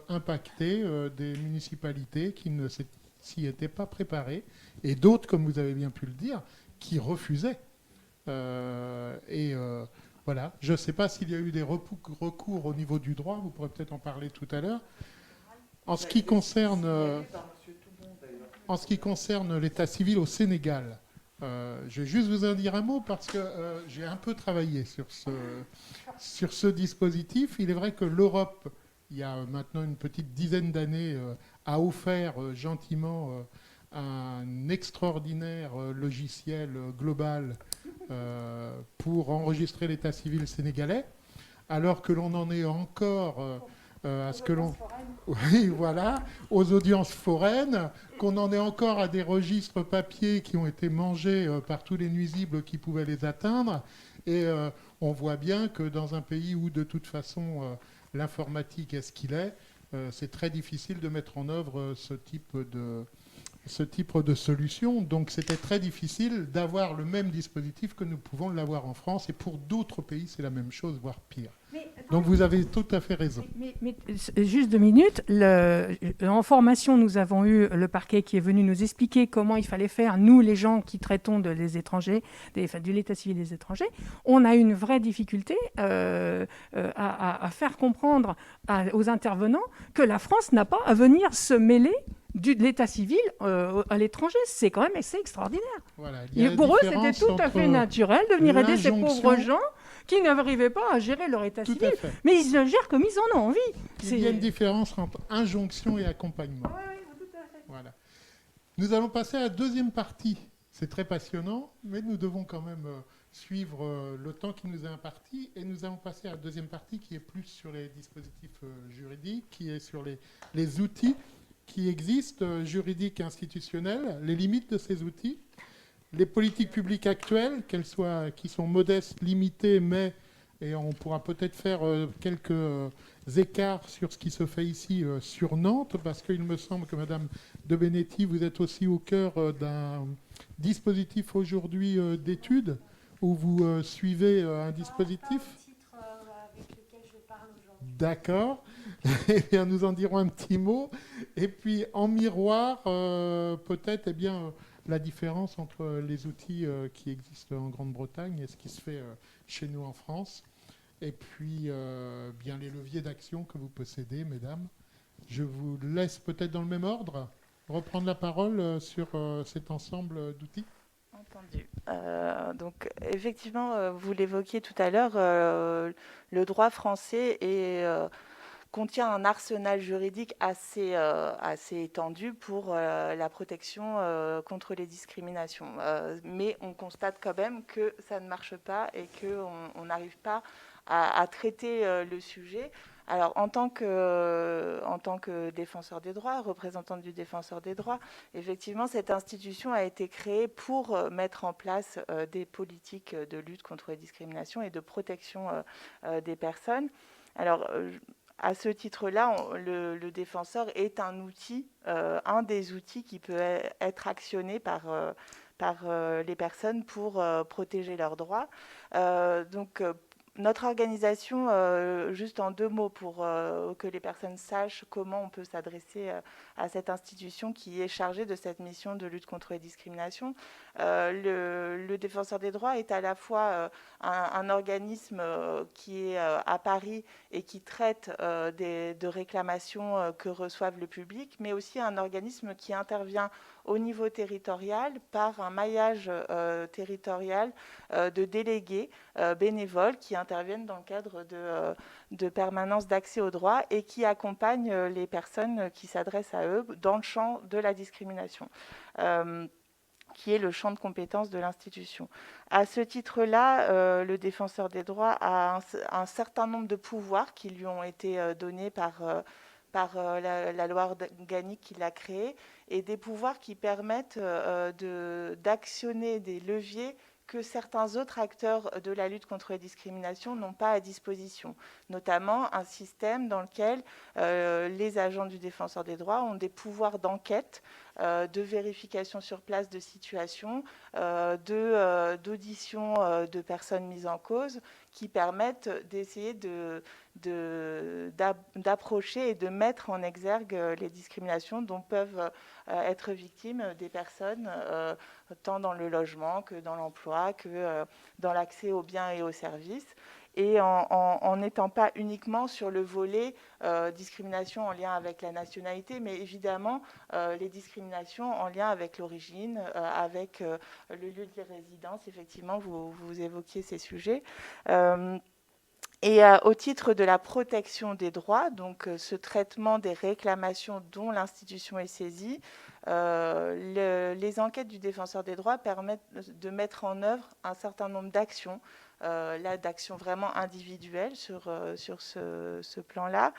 impacter des municipalités qui ne s'y étaient pas préparées, et d'autres, comme vous avez bien pu le dire, qui refusaient. Voilà. Je ne sais pas s'il y a eu des recours au niveau du droit, vous pourrez peut-être en parler tout à l'heure. En ce qui concerne l'état civil au Sénégal, je vais juste vous en dire un mot parce que j'ai un peu travaillé sur ce dispositif. Il est vrai que l'Europe, il y a maintenant une petite dizaine d'années, a offert gentiment un extraordinaire logiciel global pour enregistrer l'état civil sénégalais, alors que l'on en est encore à ce que l'on... Oui, voilà, aux audiences foraines, qu'on en est encore à des registres papier qui ont été mangés par tous les nuisibles qui pouvaient les atteindre. Et on voit bien que dans un pays où, de toute façon, l'informatique est ce qu'il est, c'est très difficile de mettre en œuvre ce type de solution. Donc c'était très difficile d'avoir le même dispositif que nous pouvons l'avoir en France. Et pour d'autres pays, c'est la même chose, voire pire. Donc vous avez tout à fait raison. Mais juste 2 minutes. En formation, nous avons eu le parquet qui est venu nous expliquer comment il fallait faire, nous les gens qui traitons des étrangers, de l'état civil des étrangers. On a une vraie difficulté à faire comprendre aux intervenants que la France n'a pas à venir se mêler de l'état civil à l'étranger. C'est quand même assez extraordinaire. Voilà, et pour eux, c'était tout à fait naturel de venir aider ces pauvres gens qui n'arrivaient pas à gérer leur état civil. Mais ils le gèrent comme ils en ont envie. Il y a une différence entre injonction et accompagnement. Oui, tout à fait. Voilà. Nous allons passer à la deuxième partie. C'est très passionnant, mais nous devons quand même suivre le temps qui nous est imparti. Et nous allons passer à la deuxième partie qui est plus sur les dispositifs juridiques, qui est sur les outils qui existent, juridiques et institutionnels, les limites de ces outils, les politiques publiques actuelles, qui sont modestes, limitées, mais, et on pourra peut-être faire quelques écarts sur ce qui se fait ici sur Nantes, parce qu'il me semble que Madame de Benetti, vous êtes aussi au cœur d'un dispositif aujourd'hui d'études, où vous suivez un dispositif. Avec lequel je parle aujourd'hui. D'accord. Eh bien, nous en dirons un petit mot. Et puis, en miroir, peut-être, la différence entre les outils qui existent en Grande-Bretagne et ce qui se fait chez nous en France. Et puis, bien les leviers d'action que vous possédez, mesdames. Je vous laisse peut-être dans le même ordre reprendre la parole sur cet ensemble d'outils. Entendu. Donc, effectivement, vous l'évoquiez tout à l'heure, le droit français contient un arsenal juridique assez étendu pour la protection contre les discriminations. Mais on constate quand même que ça ne marche pas et qu'on n'arrive pas à traiter le sujet. Alors, en tant que défenseur des droits, représentante du défenseur des droits, effectivement, cette institution a été créée pour mettre en place des politiques de lutte contre les discriminations et de protection des personnes. Alors, à ce titre-là, le défenseur est un outil, un des outils qui peut être actionné par les personnes pour protéger leurs droits. Notre organisation, juste en 2 mots pour que les personnes sachent comment on peut s'adresser à cette institution qui est chargée de cette mission de lutte contre les discriminations. Le défenseur des droits est à la fois un organisme qui est à Paris et qui traite de réclamations que reçoivent le public, mais aussi un organisme qui intervient au niveau territorial par un maillage territorial de délégués bénévoles qui interviennent dans le cadre de permanence d'accès aux droits et qui accompagnent les personnes qui s'adressent à eux dans le champ de la discrimination, qui est le champ de compétences de l'institution. À ce titre-là, le défenseur des droits a un certain nombre de pouvoirs qui lui ont été donnés par la loi organique qu'il a créée, et des pouvoirs qui permettent d'actionner des leviers que certains autres acteurs de la lutte contre les discriminations n'ont pas à disposition, notamment un système dans lequel les agents du défenseur des droits ont des pouvoirs d'enquête, de vérification sur place de situation, d'audition de personnes mises en cause, qui permettent d'essayer d'approcher et de mettre en exergue les discriminations dont peuvent être victimes des personnes, tant dans le logement que dans l'emploi, que dans l'accès aux biens et aux services. Et en n'étant pas uniquement sur le volet discrimination en lien avec la nationalité, mais évidemment les discriminations en lien avec l'origine, avec le lieu de résidence. Effectivement, vous évoquiez ces sujets. Et au titre de la protection des droits, donc ce traitement des réclamations dont l'institution est saisie, les enquêtes du défenseur des droits permettent de mettre en œuvre un certain nombre d'actions, d'actions vraiment individuelles sur ce plan-là,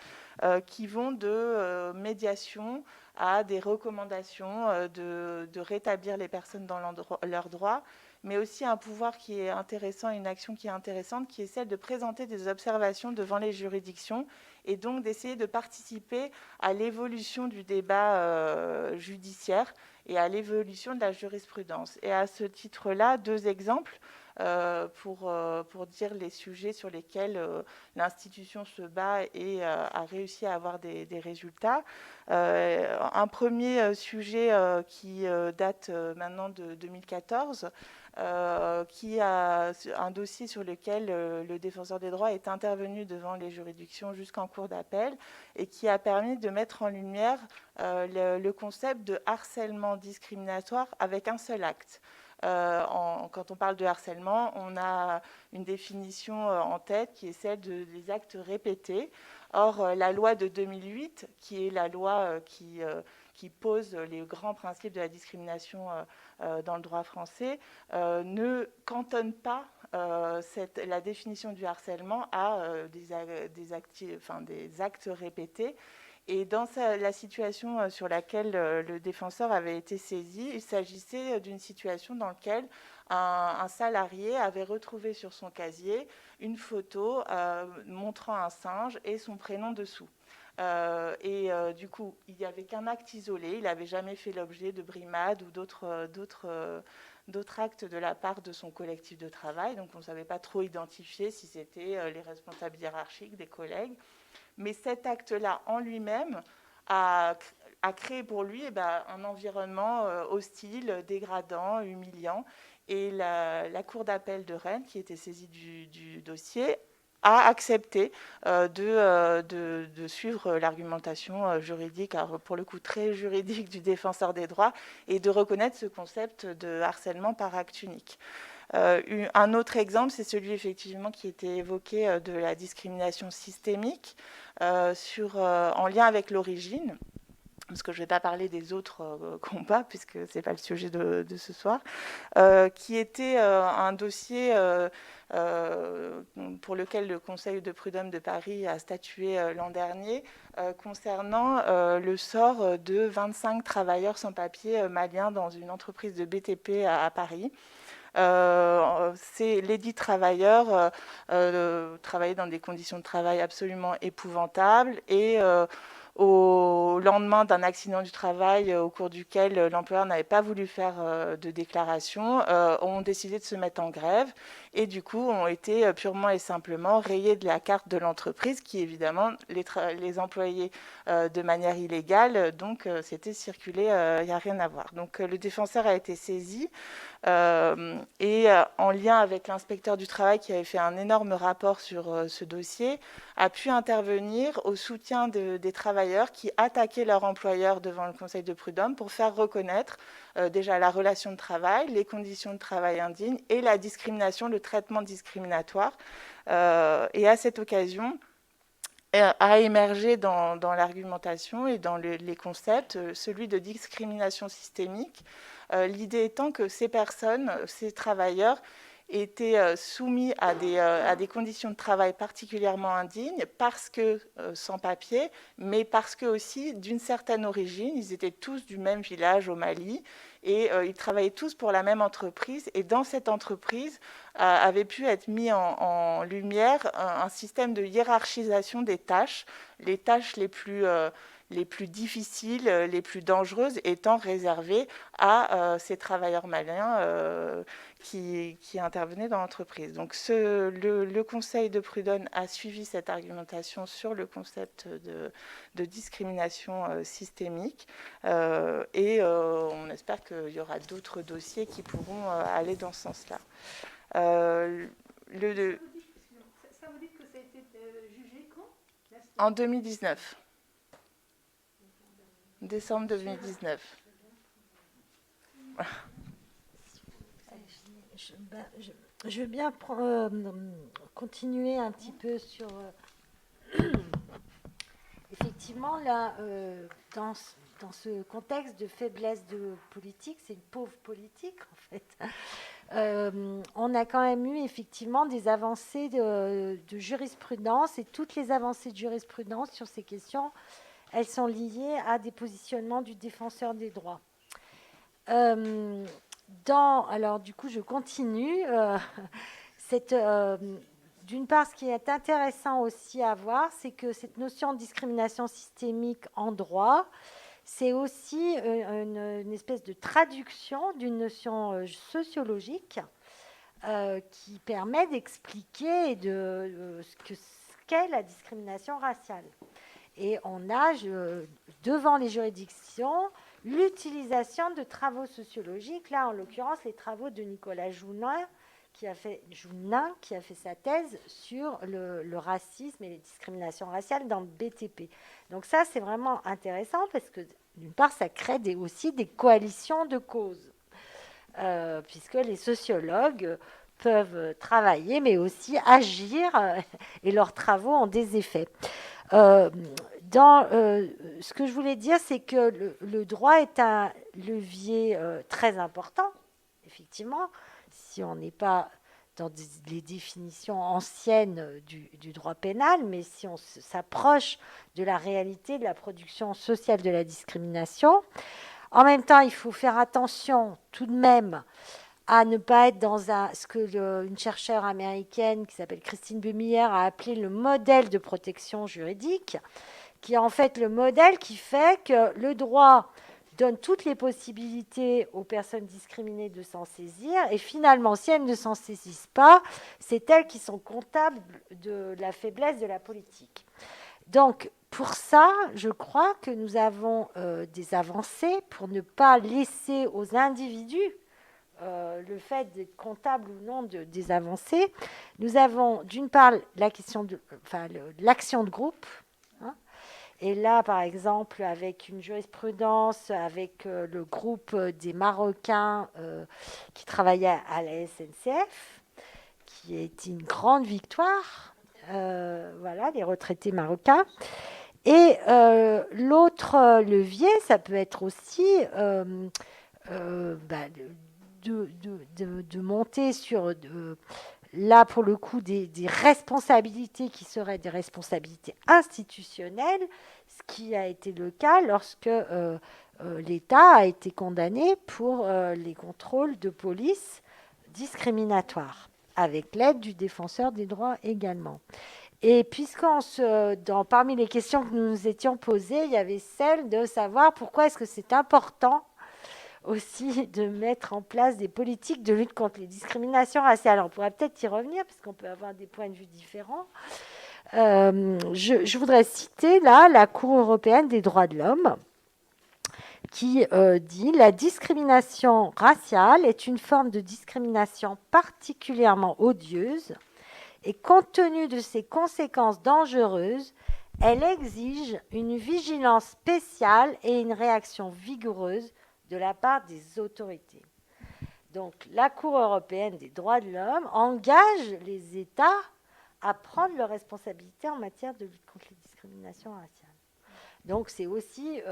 qui vont de médiation à des recommandations de rétablir les personnes dans leurs droits, mais aussi un pouvoir qui est intéressant, une action qui est intéressante, qui est celle de présenter des observations devant les juridictions et donc d'essayer de participer à l'évolution du débat judiciaire et à l'évolution de la jurisprudence. Et à ce titre-là, 2 exemples pour dire les sujets sur lesquels l'institution se bat et a réussi à avoir des résultats. Un premier sujet qui date maintenant de 2014, qui a un dossier sur lequel le défenseur des droits est intervenu devant les juridictions jusqu'en cour d'appel et qui a permis de mettre en lumière le concept de harcèlement discriminatoire avec un seul acte. Quand on parle de harcèlement, on a une définition en tête qui est celle des actes répétés. Or, la loi de 2008, qui est la loi qui qui pose les grands principes de la discrimination dans le droit français, ne cantonne pas la définition du harcèlement à des actes répétés. Et dans la situation sur laquelle le défenseur avait été saisi, il s'agissait d'une situation dans laquelle un salarié avait retrouvé sur son casier une photo montrant un singe et son prénom dessous. Du coup, il n'y avait qu'un acte isolé, il n'avait jamais fait l'objet de brimades ou d'autres actes de la part de son collectif de travail, donc on ne savait pas trop identifier si c'était les responsables hiérarchiques, des collègues. Mais cet acte-là, en lui-même, a créé pour lui un environnement hostile, dégradant, humiliant. Et la Cour d'appel de Rennes, qui était saisie du dossier, a accepté de suivre l'argumentation juridique, alors pour le coup très juridique, du défenseur des droits, et de reconnaître ce concept de harcèlement par acte unique. Un autre exemple, c'est celui effectivement qui était évoqué de la discrimination systémique en lien avec l'origine, parce que je ne vais pas parler des autres combats, puisque ce n'est pas le sujet de ce soir, qui était un dossier pour lequel le Conseil de prud'homme de Paris a statué l'an dernier, concernant le sort de 25 travailleurs sans papier maliens dans une entreprise de BTP à Paris. Les dits travailleurs travaillaient dans des conditions de travail absolument épouvantables et au lendemain d'un accident du travail au cours duquel l'employeur n'avait pas voulu faire de déclaration, ont décidé de se mettre en grève et du coup ont été purement et simplement rayés de la carte de l'entreprise qui évidemment les employait de manière illégale, donc c'était circulé, il n'y a rien à voir. Donc le défenseur a été saisi et en lien avec l'inspecteur du travail qui avait fait un énorme rapport sur ce dossier, a pu intervenir au soutien des travailleurs qui attaquaient leur employeur devant le Conseil de prud'homme pour faire reconnaître déjà la relation de travail, les conditions de travail indignes et la discrimination, le traitement discriminatoire. Et à cette occasion, a émergé dans l'argumentation et dans les concepts celui de discrimination systémique, l'idée étant que ces personnes, ces travailleurs, étaient soumis à des conditions de travail particulièrement indignes parce que sans papier, mais parce que aussi d'une certaine origine, ils étaient tous du même village au Mali et ils travaillaient tous pour la même entreprise et dans cette entreprise avait pu être mis en lumière un système de hiérarchisation des tâches, les tâches les plus difficiles, les plus dangereuses étant réservées à ces travailleurs maliens qui intervenaient dans l'entreprise. Donc le Conseil de prud'homme a suivi cette argumentation sur le concept de discrimination systémique et on espère qu'il y aura d'autres dossiers qui pourront aller dans ce sens-là. Ça vous dit que ça a été jugé quand ? En 2019. Décembre 2019. Je veux bien continuer un petit peu sur... Effectivement, là, dans ce contexte de faiblesse de politique, c'est une pauvre politique en fait, on a quand même eu effectivement des avancées de jurisprudence et toutes les avancées de jurisprudence sur ces questions, elles sont liées à des positionnements du défenseur des droits. Alors du coup, je continue. D'une part, ce qui est intéressant aussi à voir, c'est que cette notion de discrimination systémique en droit, c'est aussi une espèce de traduction d'une notion sociologique qui permet d'expliquer ce qu'est la discrimination raciale. Et on a, devant les juridictions, l'utilisation de travaux sociologiques, là en l'occurrence les travaux de Nicolas Jounin, qui a fait sa thèse sur le racisme et les discriminations raciales dans le BTP. Donc ça, c'est vraiment intéressant parce que, d'une part, ça crée aussi des coalitions de causes, puisque les sociologues peuvent travailler, mais aussi agir, et leurs travaux ont des effets. Ce que je voulais dire, c'est que le droit est un levier très important, effectivement, si on n'est pas dans les définitions anciennes du droit pénal, mais si on s'approche de la réalité de la production sociale de la discrimination. En même temps, il faut faire attention tout de même à ne pas être dans ce que une chercheure américaine qui s'appelle Christine Bumiller a appelé le modèle de protection juridique, qui est en fait le modèle qui fait que le droit donne toutes les possibilités aux personnes discriminées de s'en saisir, et finalement, si elles ne s'en saisissent pas, c'est elles qui sont comptables de la faiblesse de la politique. Donc, pour ça, je crois que nous avons des avancées pour ne pas laisser aux individus le fait d'être comptable ou non des avancées. Nous avons d'une part la question de l'action de groupe. Et là, par exemple, avec une jurisprudence, avec le groupe des Marocains qui travaillaient à la SNCF, qui est une grande victoire, voilà, les retraités marocains. Et l'autre levier, ça peut être aussi de monter sur, là pour le coup, des responsabilités qui seraient des responsabilités institutionnelles, ce qui a été le cas lorsque l'État a été condamné pour les contrôles de police discriminatoires, avec l'aide du défenseur des droits également. Et parmi les questions que nous nous étions posées, il y avait celle de savoir pourquoi est-ce que c'est important aussi de mettre en place des politiques de lutte contre les discriminations raciales. On pourrait peut-être y revenir, parce qu'on peut avoir des points de vue différents. Je voudrais citer là la Cour européenne des droits de l'homme, qui dit « La discrimination raciale est une forme de discrimination particulièrement odieuse et compte tenu de ses conséquences dangereuses, elle exige une vigilance spéciale et une réaction vigoureuse de la part des autorités. » Donc, la Cour européenne des droits de l'homme engage les États à prendre leurs responsabilités en matière de lutte contre les discriminations raciales. Donc, c'est aussi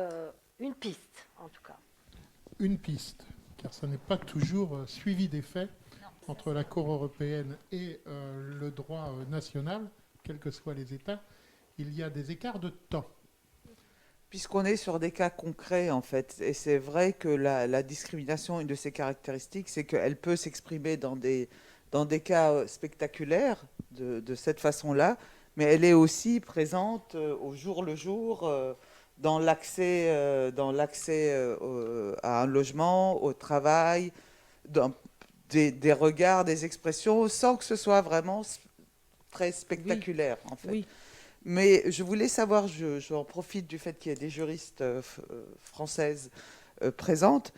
une piste, en tout cas. Une piste, car ça n'est pas toujours suivi des faits entre la Cour européenne et le droit national, quels que soient les États. Il y a des écarts de temps. Puisqu'on est sur des cas concrets, en fait, et c'est vrai que la discrimination, une de ses caractéristiques, c'est qu'elle peut s'exprimer dans des cas spectaculaires, de cette façon-là, mais elle est aussi présente au jour le jour dans l'accès à un logement, au travail, dans des regards, des expressions, sans que ce soit vraiment très spectaculaire, en fait. Oui. Mais je voulais savoir, j'en profite du fait qu'il y ait des juristes françaises présentes,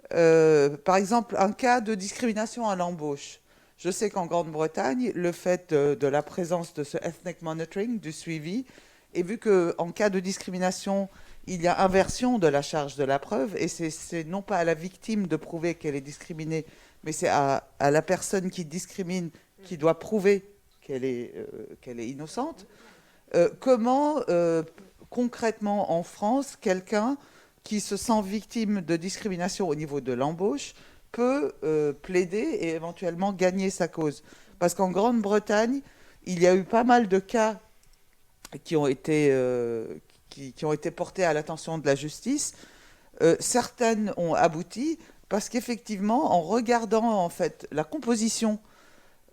par exemple, un cas de discrimination à l'embauche. Je sais qu'en Grande-Bretagne, le fait de la présence de ce ethnic monitoring, du suivi, et vu qu'en cas de discrimination, il y a inversion de la charge de la preuve, et c'est non pas à la victime de prouver qu'elle est discriminée, mais c'est à la personne qui discrimine qui doit prouver qu'elle est innocente. Comment, concrètement, en France, quelqu'un qui se sent victime de discrimination au niveau de l'embauche peut plaider et éventuellement gagner sa cause? Parce qu'en Grande-Bretagne, il y a eu pas mal de cas qui ont été portés à l'attention de la justice. Certaines ont abouti parce qu'effectivement, en regardant en fait la composition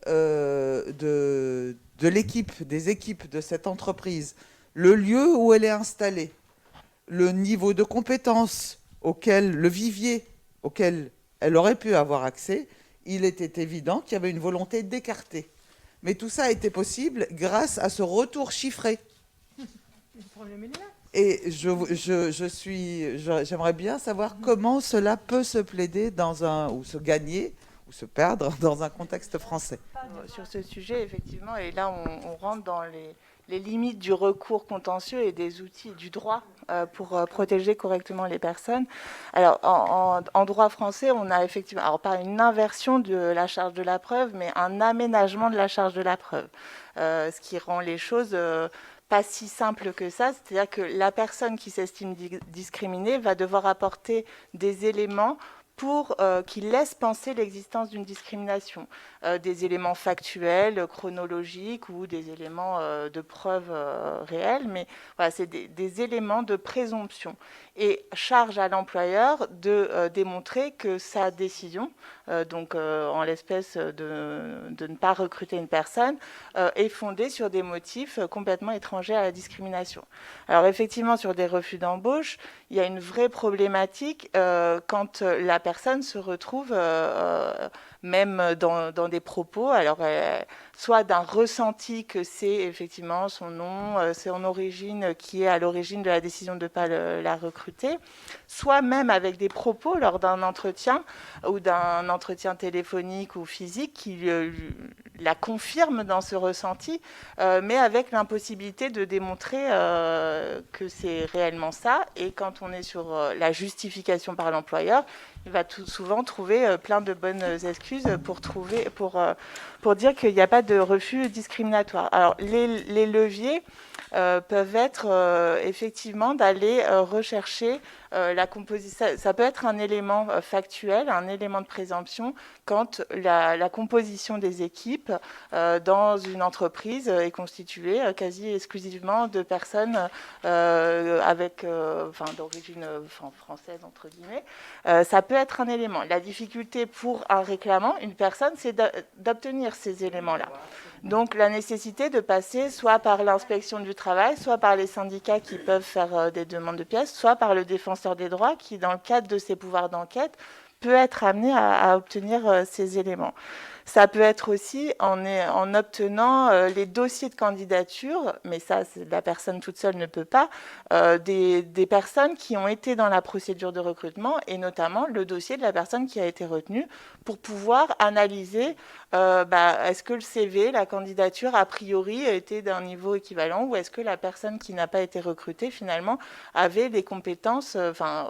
des équipes de cette entreprise, le lieu où elle est installée, le niveau de compétence le vivier auquel elle aurait pu avoir accès, il était évident qu'il y avait une volonté d'écarter. Mais tout ça a été possible grâce à ce retour chiffré. Et j'aimerais bien savoir comment cela peut se plaider ou se gagner ou se perdre dans un contexte français. Sur ce sujet, effectivement, et là on rentre dans les limites du recours contentieux et des outils du droit pour protéger correctement les personnes. Alors, en droit français, on a effectivement, alors pas une inversion de la charge de la preuve, mais un aménagement de la charge de la preuve, ce qui rend les choses pas si simple que ça, c'est-à-dire que la personne qui s'estime discriminée va devoir apporter des éléments pour qui laissent penser l'existence d'une discrimination, des éléments factuels, chronologiques ou des éléments de preuve réels, mais voilà, c'est des éléments de présomption. Et charge à l'employeur de démontrer que sa décision, donc en l'espèce de ne pas recruter une personne, est fondée sur des motifs complètement étrangers à la discrimination. Alors effectivement, sur des refus d'embauche, il y a une vraie problématique quand la personne se retrouve même dans des propos, alors soit d'un ressenti que c'est effectivement son nom, son origine qui est à l'origine de la décision de ne pas la recruter, soit même avec des propos lors d'un entretien ou d'un entretien téléphonique ou physique qui la confirme dans ce ressenti, mais avec l'impossibilité de démontrer que c'est réellement ça. Et quand on est sur la justification par l'employeur, il va tout souvent trouver plein de bonnes excuses pour dire qu'il n'y a pas de refus discriminatoire. Alors, les leviers peuvent être effectivement d'aller rechercher la composition. Ça peut être un élément factuel, un élément de présomption quand la composition des équipes dans une entreprise est constituée quasi exclusivement de personnes d'origine française, entre guillemets. Ça peut être un élément. La difficulté pour un réclamant, une personne, c'est d'obtenir ces éléments-là. Donc la nécessité de passer soit par l'inspection du travail, soit par les syndicats qui peuvent faire des demandes de pièces, soit par le défenseur des droits qui, dans le cadre de ses pouvoirs d'enquête, peut être amené à obtenir ces éléments. Ça peut être aussi en obtenant les dossiers de candidature, mais ça, la personne toute seule ne peut pas, des personnes qui ont été dans la procédure de recrutement, et notamment le dossier de la personne qui a été retenue, pour pouvoir analyser est-ce que le CV, la candidature, a priori, était d'un niveau équivalent, ou est-ce que la personne qui n'a pas été recrutée, finalement, avait des compétences,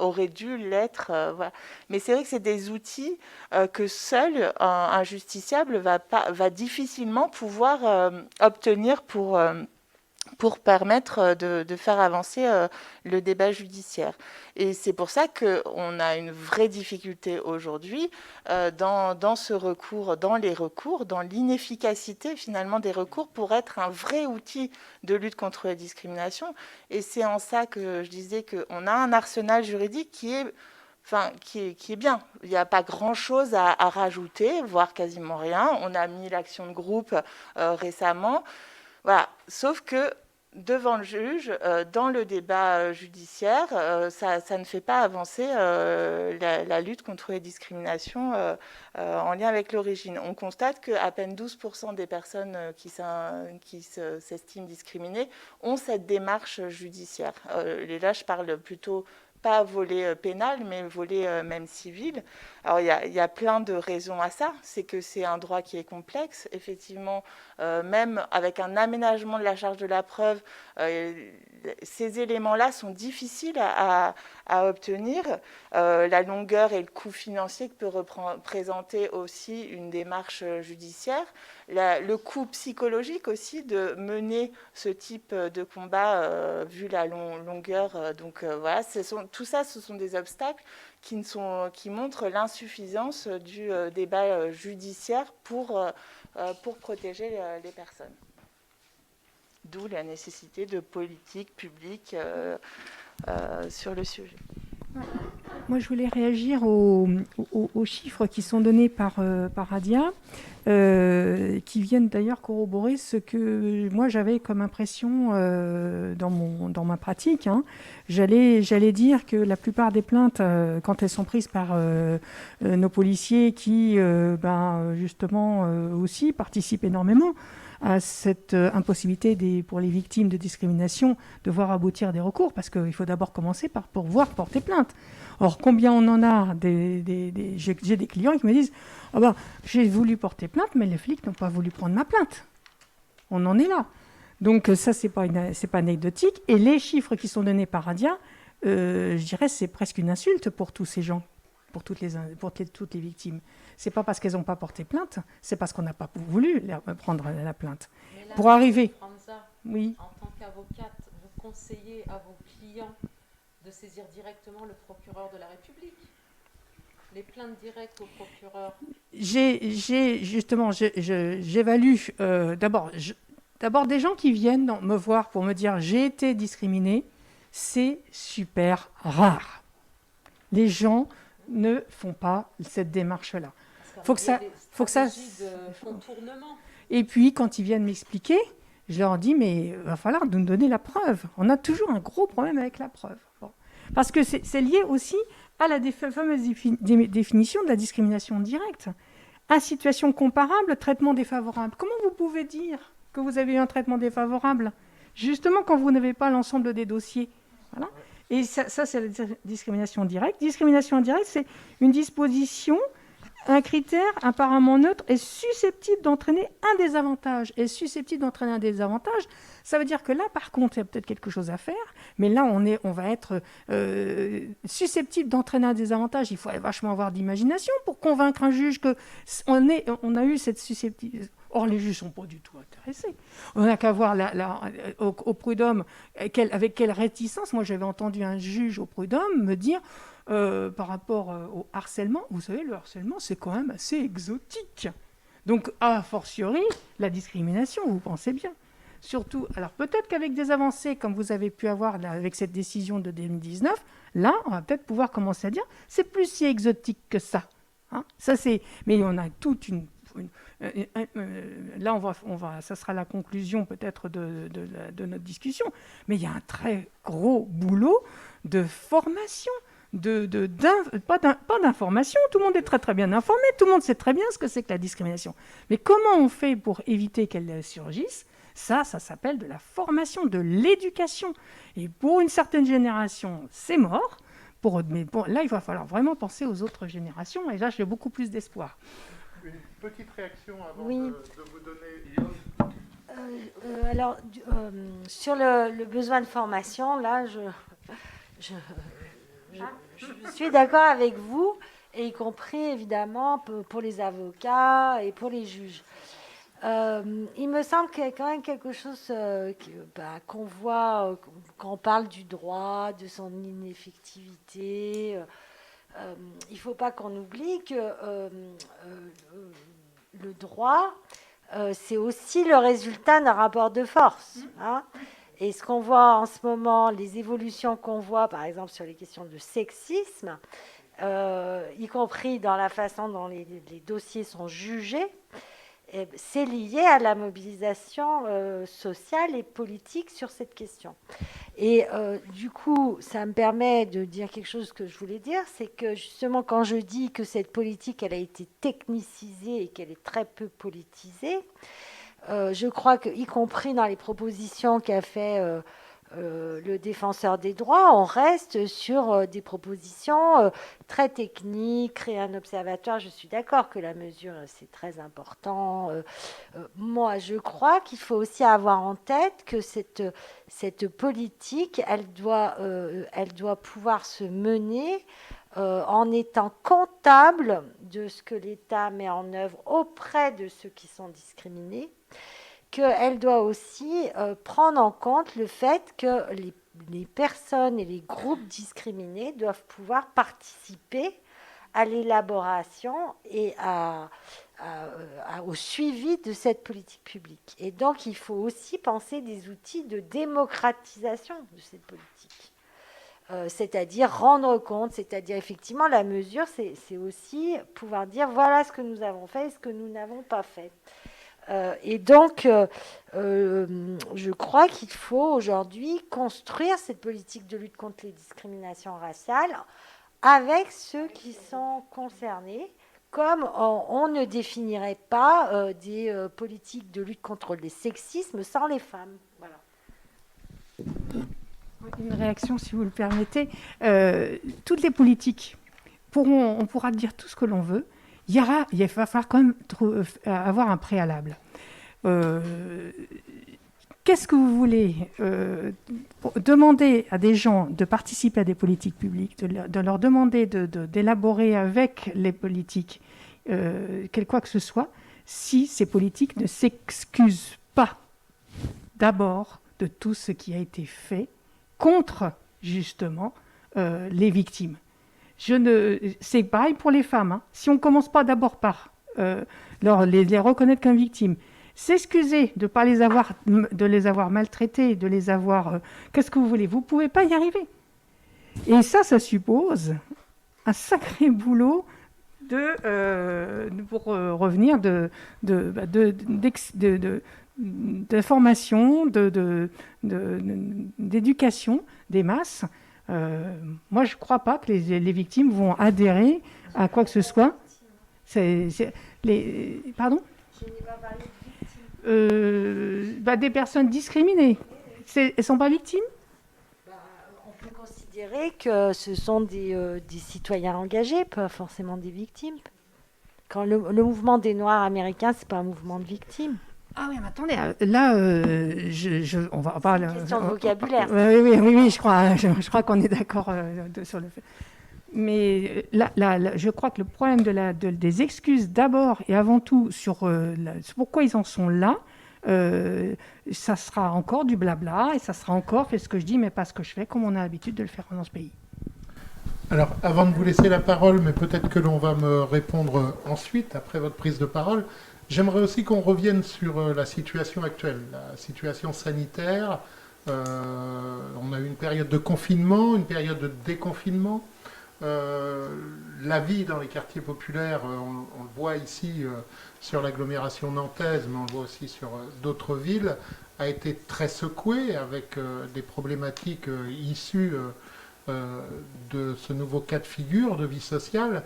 aurait dû l'être. Voilà. Mais c'est vrai que c'est des outils que seul un justiciable va difficilement pouvoir obtenir pour permettre de faire avancer le débat judiciaire. Et c'est pour ça qu'on a une vraie difficulté aujourd'hui dans ce recours, dans les recours, dans l'inefficacité finalement des recours pour être un vrai outil de lutte contre la discrimination. Et c'est en ça que je disais qu'on a un arsenal juridique qui est bien. Il n'y a pas grand-chose à rajouter, voire quasiment rien. On a mis l'action de groupe récemment. Voilà. Sauf que devant le juge, dans le débat judiciaire, ça ne fait pas avancer la lutte contre les discriminations en lien avec l'origine. On constate qu'à peine 12% des personnes qui s'estiment discriminées ont cette démarche judiciaire. Et là, je parle plutôt pas volet pénal, mais volet même civil. Alors, il y a plein de raisons à ça. C'est que c'est un droit qui est complexe. Effectivement, même avec un aménagement de la charge de la preuve, ces éléments-là sont difficiles à obtenir. La longueur et le coût financier que peut représenter aussi une démarche judiciaire. Le coût psychologique aussi de mener ce type de combat vu la longueur. Donc voilà, tout ça, ce sont des obstacles qui montrent l'insuffisance du débat judiciaire pour protéger les personnes. D'où la nécessité de politiques publiques sur le sujet. Moi, je voulais réagir aux chiffres qui sont donnés par Adia, qui viennent d'ailleurs corroborer ce que moi j'avais comme impression dans ma pratique. J'allais dire que la plupart des plaintes, quand elles sont prises par nos policiers qui, justement, aussi participent énormément à cette impossibilité pour les victimes de discrimination de voir aboutir des recours, parce qu'il faut d'abord commencer par pouvoir porter plainte. Or, combien on en a j'ai des clients qui me disent j'ai voulu porter plainte, mais les flics n'ont pas voulu prendre ma plainte. On en est là. Donc ça, c'est pas anecdotique. Et les chiffres qui sont donnés par Adia, je dirais, c'est presque une insulte pour tous ces gens, pour toutes les victimes. C'est pas parce qu'elles n'ont pas porté plainte, c'est parce qu'on n'a pas voulu prendre la plainte. Là, pour arriver. Oui. En tant qu'avocate, vous conseillez à vos clients de saisir directement le procureur de la République? Les plaintes directes au procureur? Justement, j'évalue d'abord des gens qui viennent me voir pour me dire j'ai été discriminé, c'est super rare. Les gens ne font pas cette démarche-là. Faut que ça. De contournement. Et puis quand ils viennent m'expliquer, je leur dis mais il va falloir nous donner la preuve. On a toujours un gros problème avec la preuve. Bon. Parce que c'est lié aussi à la fameuse définition de la discrimination directe. À situation comparable, traitement défavorable. Comment vous pouvez dire que vous avez eu un traitement défavorable justement quand vous n'avez pas l'ensemble des dossiers? Voilà. Et ça c'est la discrimination directe. Discrimination indirecte, c'est une disposition, un critère apparemment neutre est susceptible d'entraîner un désavantage. Et susceptible d'entraîner un désavantage, ça veut dire que là, par contre, il y a peut-être quelque chose à faire, mais là, on va être susceptible d'entraîner un désavantage. Il faut vachement avoir d'imagination pour convaincre un juge qu'on a eu cette susceptibilité. Or, les juges ne sont pas du tout intéressés. On n'a qu'à voir au prud'homme avec quelle réticence. Moi, j'avais entendu un juge au prud'homme me dire par rapport au harcèlement, vous savez, le harcèlement, c'est quand même assez exotique. Donc, a fortiori, la discrimination, vous pensez bien. Surtout, alors peut-être qu'avec des avancées, comme vous avez pu avoir là, avec cette décision de 2019, là, on va peut-être pouvoir commencer à dire, c'est plus si exotique que ça. Hein, mais on a toute une là, ça sera la conclusion peut-être de notre discussion, mais il y a un très gros boulot de formation, pas d'information. Tout le monde est très très bien informé, tout le monde sait très bien ce que c'est que la discrimination. Mais comment on fait pour éviter qu'elle surgisse? Ça s'appelle de la formation, de l'éducation. Et pour une certaine génération, c'est mort. Là, il va falloir vraiment penser aux autres générations, et là, j'ai beaucoup plus d'espoir. Une petite réaction avant Oui. de vous donner... Alors, sur le besoin de formation, là, je suis d'accord avec vous, et y compris évidemment pour les avocats et pour les juges. Il me semble qu'il y a quand même quelque chose qu'on voit quand on parle du droit, de son ineffectivité. Il ne faut pas qu'on oublie que le droit, c'est aussi le résultat d'un rapport de force. Hein. Et ce qu'on voit en ce moment, les évolutions qu'on voit, par exemple, sur les questions de sexisme, y compris dans la façon dont les dossiers sont jugés, c'est lié à la mobilisation sociale et politique sur cette question. Et du coup, ça me permet de dire quelque chose que je voulais dire, c'est que justement quand je dis que cette politique, elle a été technicisée et qu'elle est très peu politisée, je crois que, y compris dans les propositions qu'a fait le défenseur des droits, on reste sur des propositions très techniques, créer un observatoire. Je suis d'accord que la mesure, c'est très important. Moi, je crois qu'il faut aussi avoir en tête que cette politique, elle doit pouvoir se mener en étant comptable de ce que l'État met en œuvre auprès de ceux qui sont discriminés, qu'elle doit aussi prendre en compte le fait que les personnes et les groupes discriminés doivent pouvoir participer à l'élaboration et au suivi de cette politique publique. Et donc, il faut aussi penser des outils de démocratisation de cette politique. C'est-à-dire rendre compte, c'est-à-dire effectivement la mesure, c'est aussi pouvoir dire voilà ce que nous avons fait et ce que nous n'avons pas fait. Et donc, je crois qu'il faut aujourd'hui construire cette politique de lutte contre les discriminations raciales avec ceux qui sont concernés, comme on ne définirait pas des politiques de lutte contre les sexismes sans les femmes. Voilà. Une réaction, si vous le permettez. Toutes les politiques, on pourra dire tout ce que l'on veut. Il va falloir quand même avoir un préalable. Qu'est-ce que vous voulez demander à des gens de participer à des politiques publiques, de leur demander d'élaborer avec les politiques quoi que ce soit, si ces politiques ne s'excusent pas d'abord de tout ce qui a été fait contre, justement, les victimes. C'est pareil pour les femmes. Hein. Si on ne commence pas d'abord par les reconnaître comme victimes, s'excuser de les avoir maltraitées, de les avoir... qu'est-ce que vous voulez? Vous ne pouvez pas y arriver. Et ça suppose un sacré boulot pour revenir d'information, d'éducation des masses. Moi, je ne crois pas que les victimes vont adhérer à quoi que ce soit. Pardon ? Des personnes discriminées. Elles ne sont pas victimes ? On peut considérer que ce sont des citoyens engagés, pas forcément des victimes. Quand le mouvement des Noirs américains, c'est pas un mouvement de victimes. Ah oui, mais attendez, là, on va pas... C'est une question de vocabulaire. Oui, je crois qu'on est d'accord sur le fait. Mais là, je crois que le problème des excuses d'abord et avant tout sur pourquoi ils en sont là, ça sera encore du blabla et ça sera encore fais ce que je dis mais pas ce que je fais comme on a l'habitude de le faire dans ce pays. Alors, avant de vous laisser la parole, mais peut-être que l'on va me répondre ensuite, après votre prise de parole, j'aimerais aussi qu'on revienne sur la situation actuelle, la situation sanitaire. On a eu une période de confinement, une période de déconfinement. La vie dans les quartiers populaires, on le voit ici sur l'agglomération nantaise, mais on le voit aussi sur d'autres villes, a été très secouée avec des problématiques issues de ce nouveau cas de figure de vie sociale.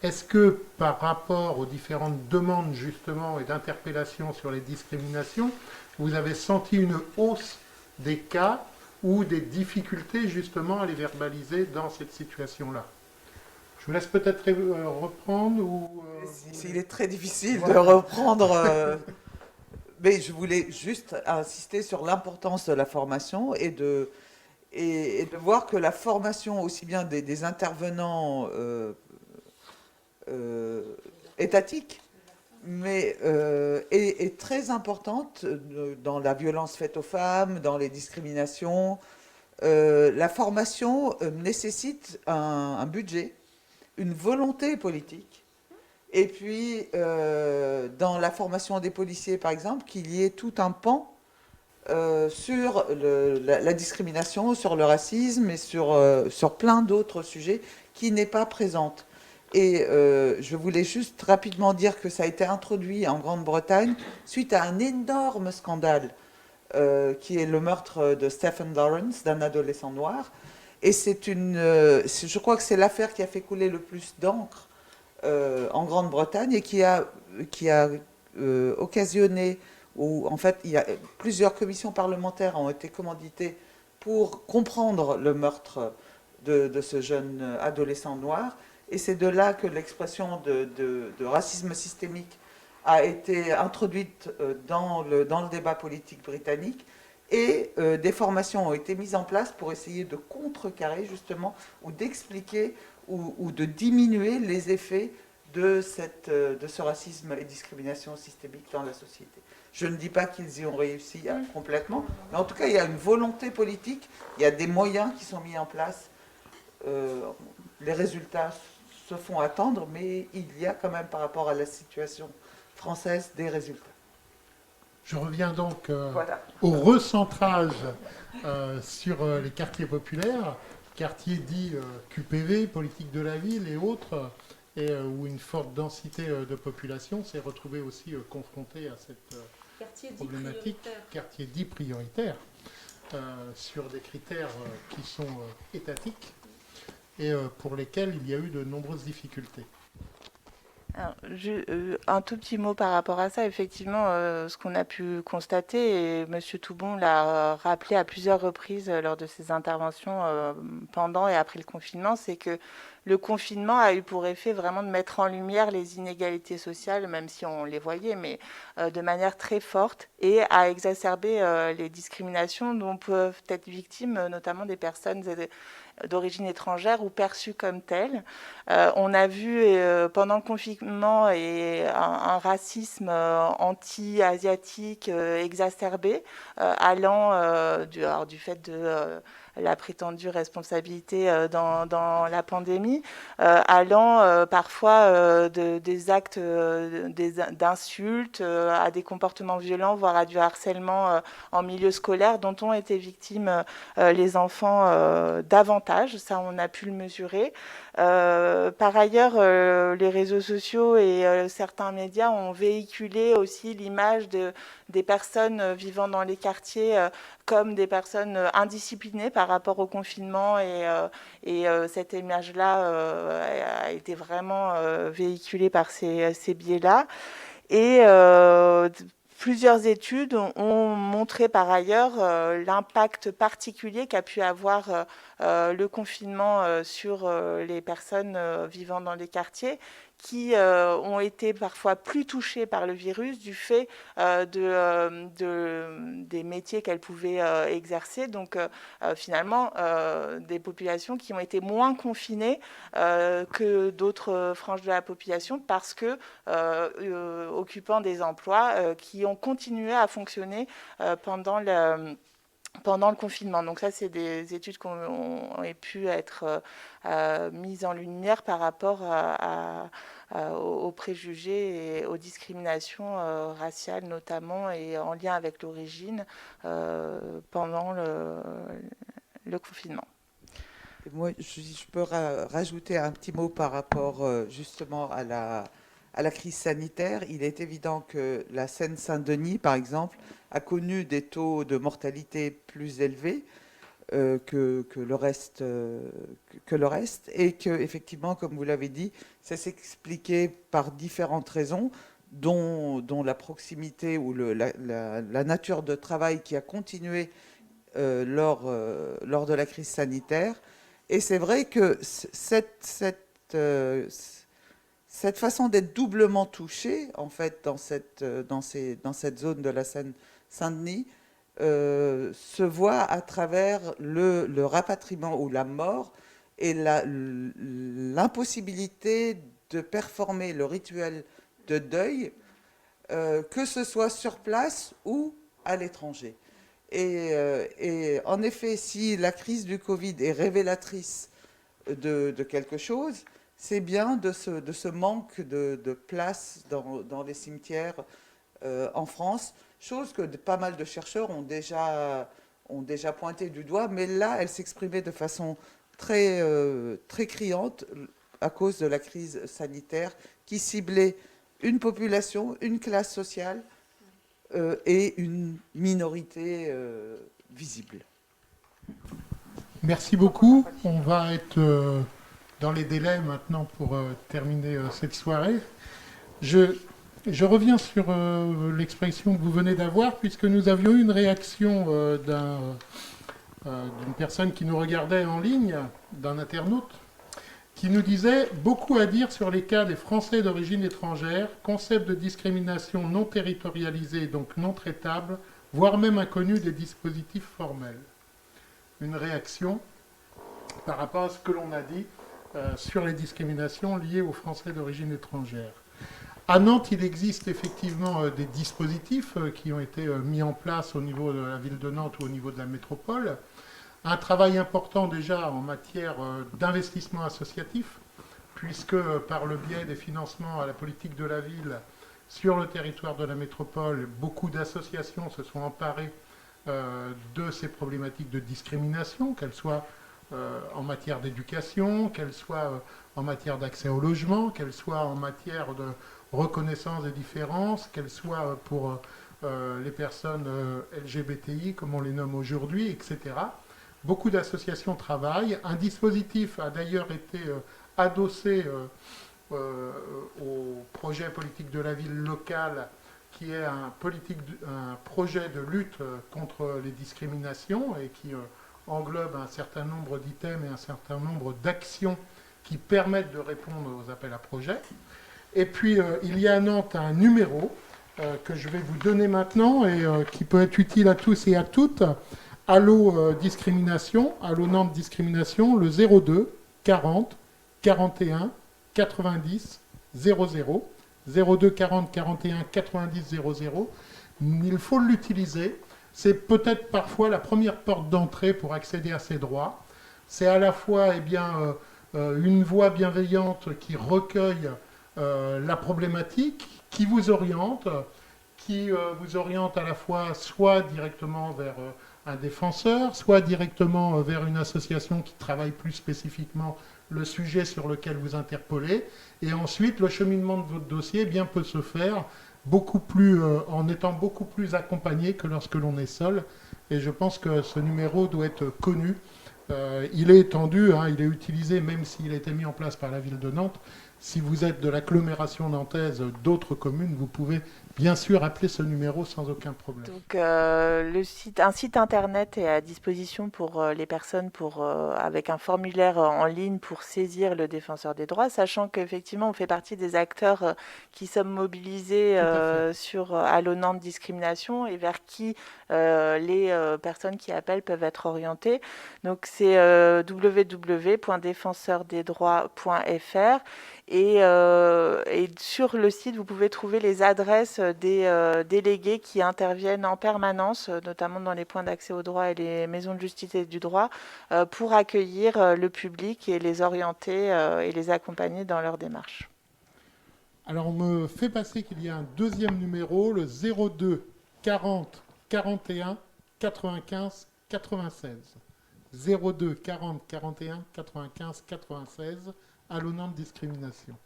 Est-ce que par rapport aux différentes demandes justement et d'interpellations sur les discriminations, vous avez senti une hausse des cas ou des difficultés justement à les verbaliser dans cette situation-là? Je vous laisse peut-être reprendre ou... Il est très difficile de reprendre, mais je voulais juste insister sur l'importance de la formation et de voir que la formation aussi bien des intervenants étatiques, mais est très importante dans la violence faite aux femmes, dans les discriminations. La formation nécessite un budget, une volonté politique, et puis dans la formation des policiers, par exemple, qu'il y ait tout un pan sur la discrimination, sur le racisme et sur plein d'autres sujets qui n'est pas présente. Et je voulais juste rapidement dire que ça a été introduit en Grande-Bretagne suite à un énorme scandale qui est le meurtre de Stephen Lawrence, d'un adolescent noir. Et je crois que c'est l'affaire qui a fait couler le plus d'encre en Grande-Bretagne et qui a occasionné, où en fait il y a plusieurs commissions parlementaires ont été commanditées pour comprendre le meurtre de ce jeune adolescent noir. Et c'est de là que l'expression de racisme systémique a été introduite dans le débat politique britannique. Et des formations ont été mises en place pour essayer de contrecarrer justement ou d'expliquer ou de diminuer les effets de ce racisme et discrimination systémique dans la société. Je ne dis pas qu'ils y ont réussi complètement, mais en tout cas il y a une volonté politique, il y a des moyens qui sont mis en place. Les résultats se font attendre, mais il y a quand même par rapport à la situation française des résultats. Je reviens donc Voilà. au recentrage sur les quartiers populaires, quartiers dits QPV, politique de la ville et autres, et où une forte densité de population s'est retrouvée aussi confrontée à cette problématique, quartier dit prioritaire, sur des critères qui sont étatiques et pour lesquels il y a eu de nombreuses difficultés. Alors, un tout petit mot par rapport à ça. Effectivement, ce qu'on a pu constater, et M. Toubon l'a rappelé à plusieurs reprises lors de ses interventions pendant et après le confinement, c'est que le confinement a eu pour effet vraiment de mettre en lumière les inégalités sociales, même si on les voyait, mais de manière très forte, et a exacerbé les discriminations dont peuvent être victimes notamment des personnes d'origine étrangère ou perçues comme telles. On a vu pendant le confinement un racisme anti-asiatique exacerbé, allant du fait de la prétendue responsabilité dans la pandémie, allant parfois des actes d'insultes à des comportements violents, voire à du harcèlement en milieu scolaire, dont ont été victimes les enfants davantage. Ça, on a pu le mesurer. Par ailleurs, les réseaux sociaux et certains médias ont véhiculé aussi l'image des personnes vivant dans les quartiers comme des personnes indisciplinées par rapport au confinement, et cette image-là a été vraiment véhiculée par ces biais-là. Et plusieurs études ont montré par ailleurs l'impact particulier qu'a pu avoir le confinement sur les personnes vivant dans les quartiers, qui ont été parfois plus touchées par le virus du fait des métiers qu'elles pouvaient exercer. Donc finalement, des populations qui ont été moins confinées que d'autres franges de la population, parce que occupant des emplois qui ont continué à fonctionner pendant le confinement. Donc ça, c'est des études qui ont pu être mises en lumière par rapport aux préjugés et aux discriminations raciales notamment, et en lien avec l'origine pendant le confinement. Et moi, je peux rajouter un petit mot par rapport justement à la crise sanitaire. Il est évident que la Seine-Saint-Denis, par exemple, a connu des taux de mortalité plus élevés que le reste, et que, effectivement, comme vous l'avez dit, ça s'expliquait par différentes raisons, dont la proximité ou la nature de travail qui a continué lors de la crise sanitaire. Et c'est vrai que cette façon d'être doublement touchée, en fait, dans cette zone de la Seine-Saint-Denis, se voit à travers le rapatriement ou la mort et l'impossibilité de performer le rituel de deuil, que ce soit sur place ou à l'étranger. Et en effet, si la crise du Covid est révélatrice de quelque chose, c'est bien de ce manque de place dans les cimetières en France, chose que pas mal de chercheurs ont déjà pointé du doigt, mais là, elle s'exprimait de façon très, très criante à cause de la crise sanitaire qui ciblait une population, une classe sociale et une minorité visible. Merci beaucoup. On va être dans les délais maintenant pour terminer cette soirée. Je reviens sur l'expression que vous venez d'avoir, puisque nous avions eu une réaction d'une personne qui nous regardait en ligne, d'un internaute, qui nous disait « Beaucoup à dire sur les cas des Français d'origine étrangère, concept de discrimination non territorialisée, donc non traitable, voire même inconnu des dispositifs formels. » Une réaction par rapport à ce que l'on a dit sur les discriminations liées aux Français d'origine étrangère. À Nantes, il existe effectivement des dispositifs qui ont été mis en place au niveau de la ville de Nantes ou au niveau de la métropole. Un travail important déjà en matière d'investissement associatif, puisque par le biais des financements à la politique de la ville sur le territoire de la métropole, beaucoup d'associations se sont emparées de ces problématiques de discrimination, qu'elles soient en matière d'éducation, qu'elles soient en matière d'accès au logement, qu'elles soient en matière de reconnaissance des différences, qu'elles soient pour les personnes LGBTI, comme on les nomme aujourd'hui, etc. Beaucoup d'associations travaillent. Un dispositif a d'ailleurs été adossé au projet politique de la ville locale, qui est un projet de lutte contre les discriminations et qui englobe un certain nombre d'items et un certain nombre d'actions qui permettent de répondre aux appels à projets. Et puis, il y a à Nantes un numéro que je vais vous donner maintenant et qui peut être utile à tous et à toutes. Allo Discrimination, Allo Nantes Discrimination, le 02 40 41 90 00. 02 40 41 90 00. Il faut l'utiliser. C'est peut-être parfois la première porte d'entrée pour accéder à ces droits. C'est à la fois une voix bienveillante qui recueille la problématique, qui vous oriente à la fois soit directement vers un défenseur, soit directement vers une association qui travaille plus spécifiquement le sujet sur lequel vous interpellez. Et ensuite, le cheminement de votre dossier peut se faire en étant beaucoup plus accompagné que lorsque l'on est seul. Et je pense que ce numéro doit être connu. Il est étendu, il est utilisé, même s'il a été mis en place par la ville de Nantes. Si vous êtes de l'agglomération nantaise, d'autres communes, vous pouvez bien sûr appeler ce numéro sans aucun problème. Donc un site internet est à disposition pour les personnes avec un formulaire en ligne pour saisir le défenseur des droits, sachant qu'effectivement on fait partie des acteurs qui sommes mobilisés sur Allo Nantes Discrimination et vers qui les personnes qui appellent peuvent être orientées. Donc c'est www.défenseurdesdroits.fr et sur le site vous pouvez trouver les adresses des délégués qui interviennent en permanence, notamment dans les points d'accès au droit et les maisons de justice et du droit, pour accueillir le public et les orienter et les accompagner dans leur démarche. Alors on me fait passer qu'il y a un deuxième numéro, le 02 40 41 95 96. 02 40 41 95 96, Allo Nantes Discrimination.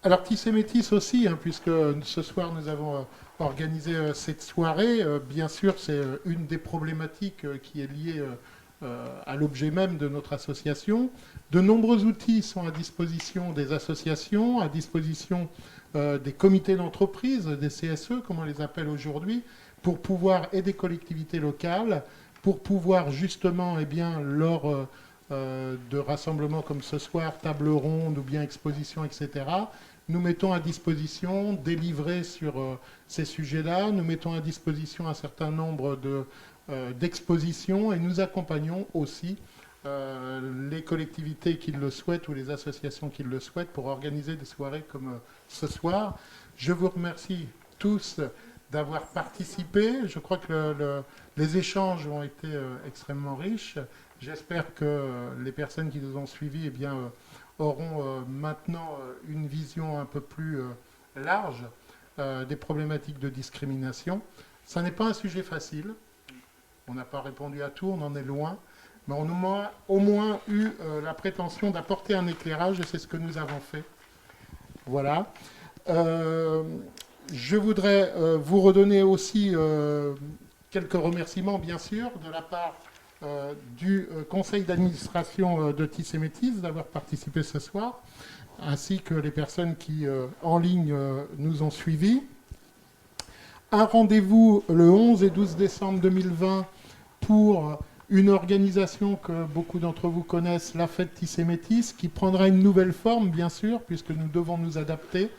Alors Tissé Métis aussi, puisque ce soir nous avons organisé cette soirée. Bien sûr, c'est une des problématiques qui est liée à l'objet même de notre association. De nombreux outils sont à disposition des associations, à disposition des comités d'entreprise, des CSE, comme on les appelle aujourd'hui, pour pouvoir aider des collectivités locales, pour pouvoir justement, lors de rassemblements comme ce soir, table ronde ou bien exposition, etc., nous mettons à disposition des livrets sur ces sujets-là, nous mettons à disposition un certain nombre d'expositions et nous accompagnons aussi les collectivités qui le souhaitent ou les associations qui le souhaitent pour organiser des soirées comme ce soir. Je vous remercie tous d'avoir participé. Je crois que les échanges ont été extrêmement riches. J'espère que les personnes qui nous ont suivis auront maintenant une vision un peu plus large des problématiques de discrimination. Ça n'est pas un sujet facile. On n'a pas répondu à tout, on en est loin. Mais on a au moins eu la prétention d'apporter un éclairage et c'est ce que nous avons fait. Voilà. Je voudrais vous redonner aussi quelques remerciements, bien sûr, de la part du conseil d'administration de Tissé Métis d'avoir participé ce soir, ainsi que les personnes qui, en ligne, nous ont suivis. Un rendez-vous le 11 et 12 décembre 2020 pour une organisation que beaucoup d'entre vous connaissent, la Fête Tissé Métis, qui prendra une nouvelle forme, bien sûr, puisque nous devons nous adapter,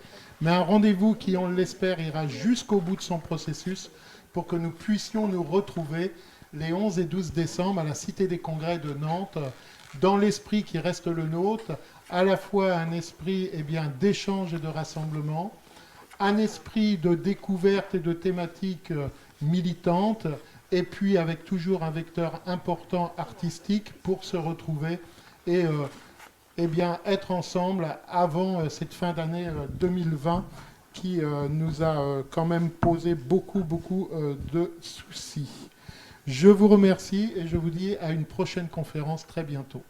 mais un rendez-vous qui, on l'espère, ira jusqu'au bout de son processus pour que nous puissions nous retrouver les 11 et 12 décembre à la Cité des Congrès de Nantes, dans l'esprit qui reste le nôtre, à la fois un esprit d'échange et de rassemblement, un esprit de découverte et de thématiques militantes, et puis avec toujours un vecteur important artistique pour se retrouver et être ensemble avant cette fin d'année 2020 qui nous a quand même posé beaucoup de soucis. Je vous remercie et je vous dis à une prochaine conférence très bientôt.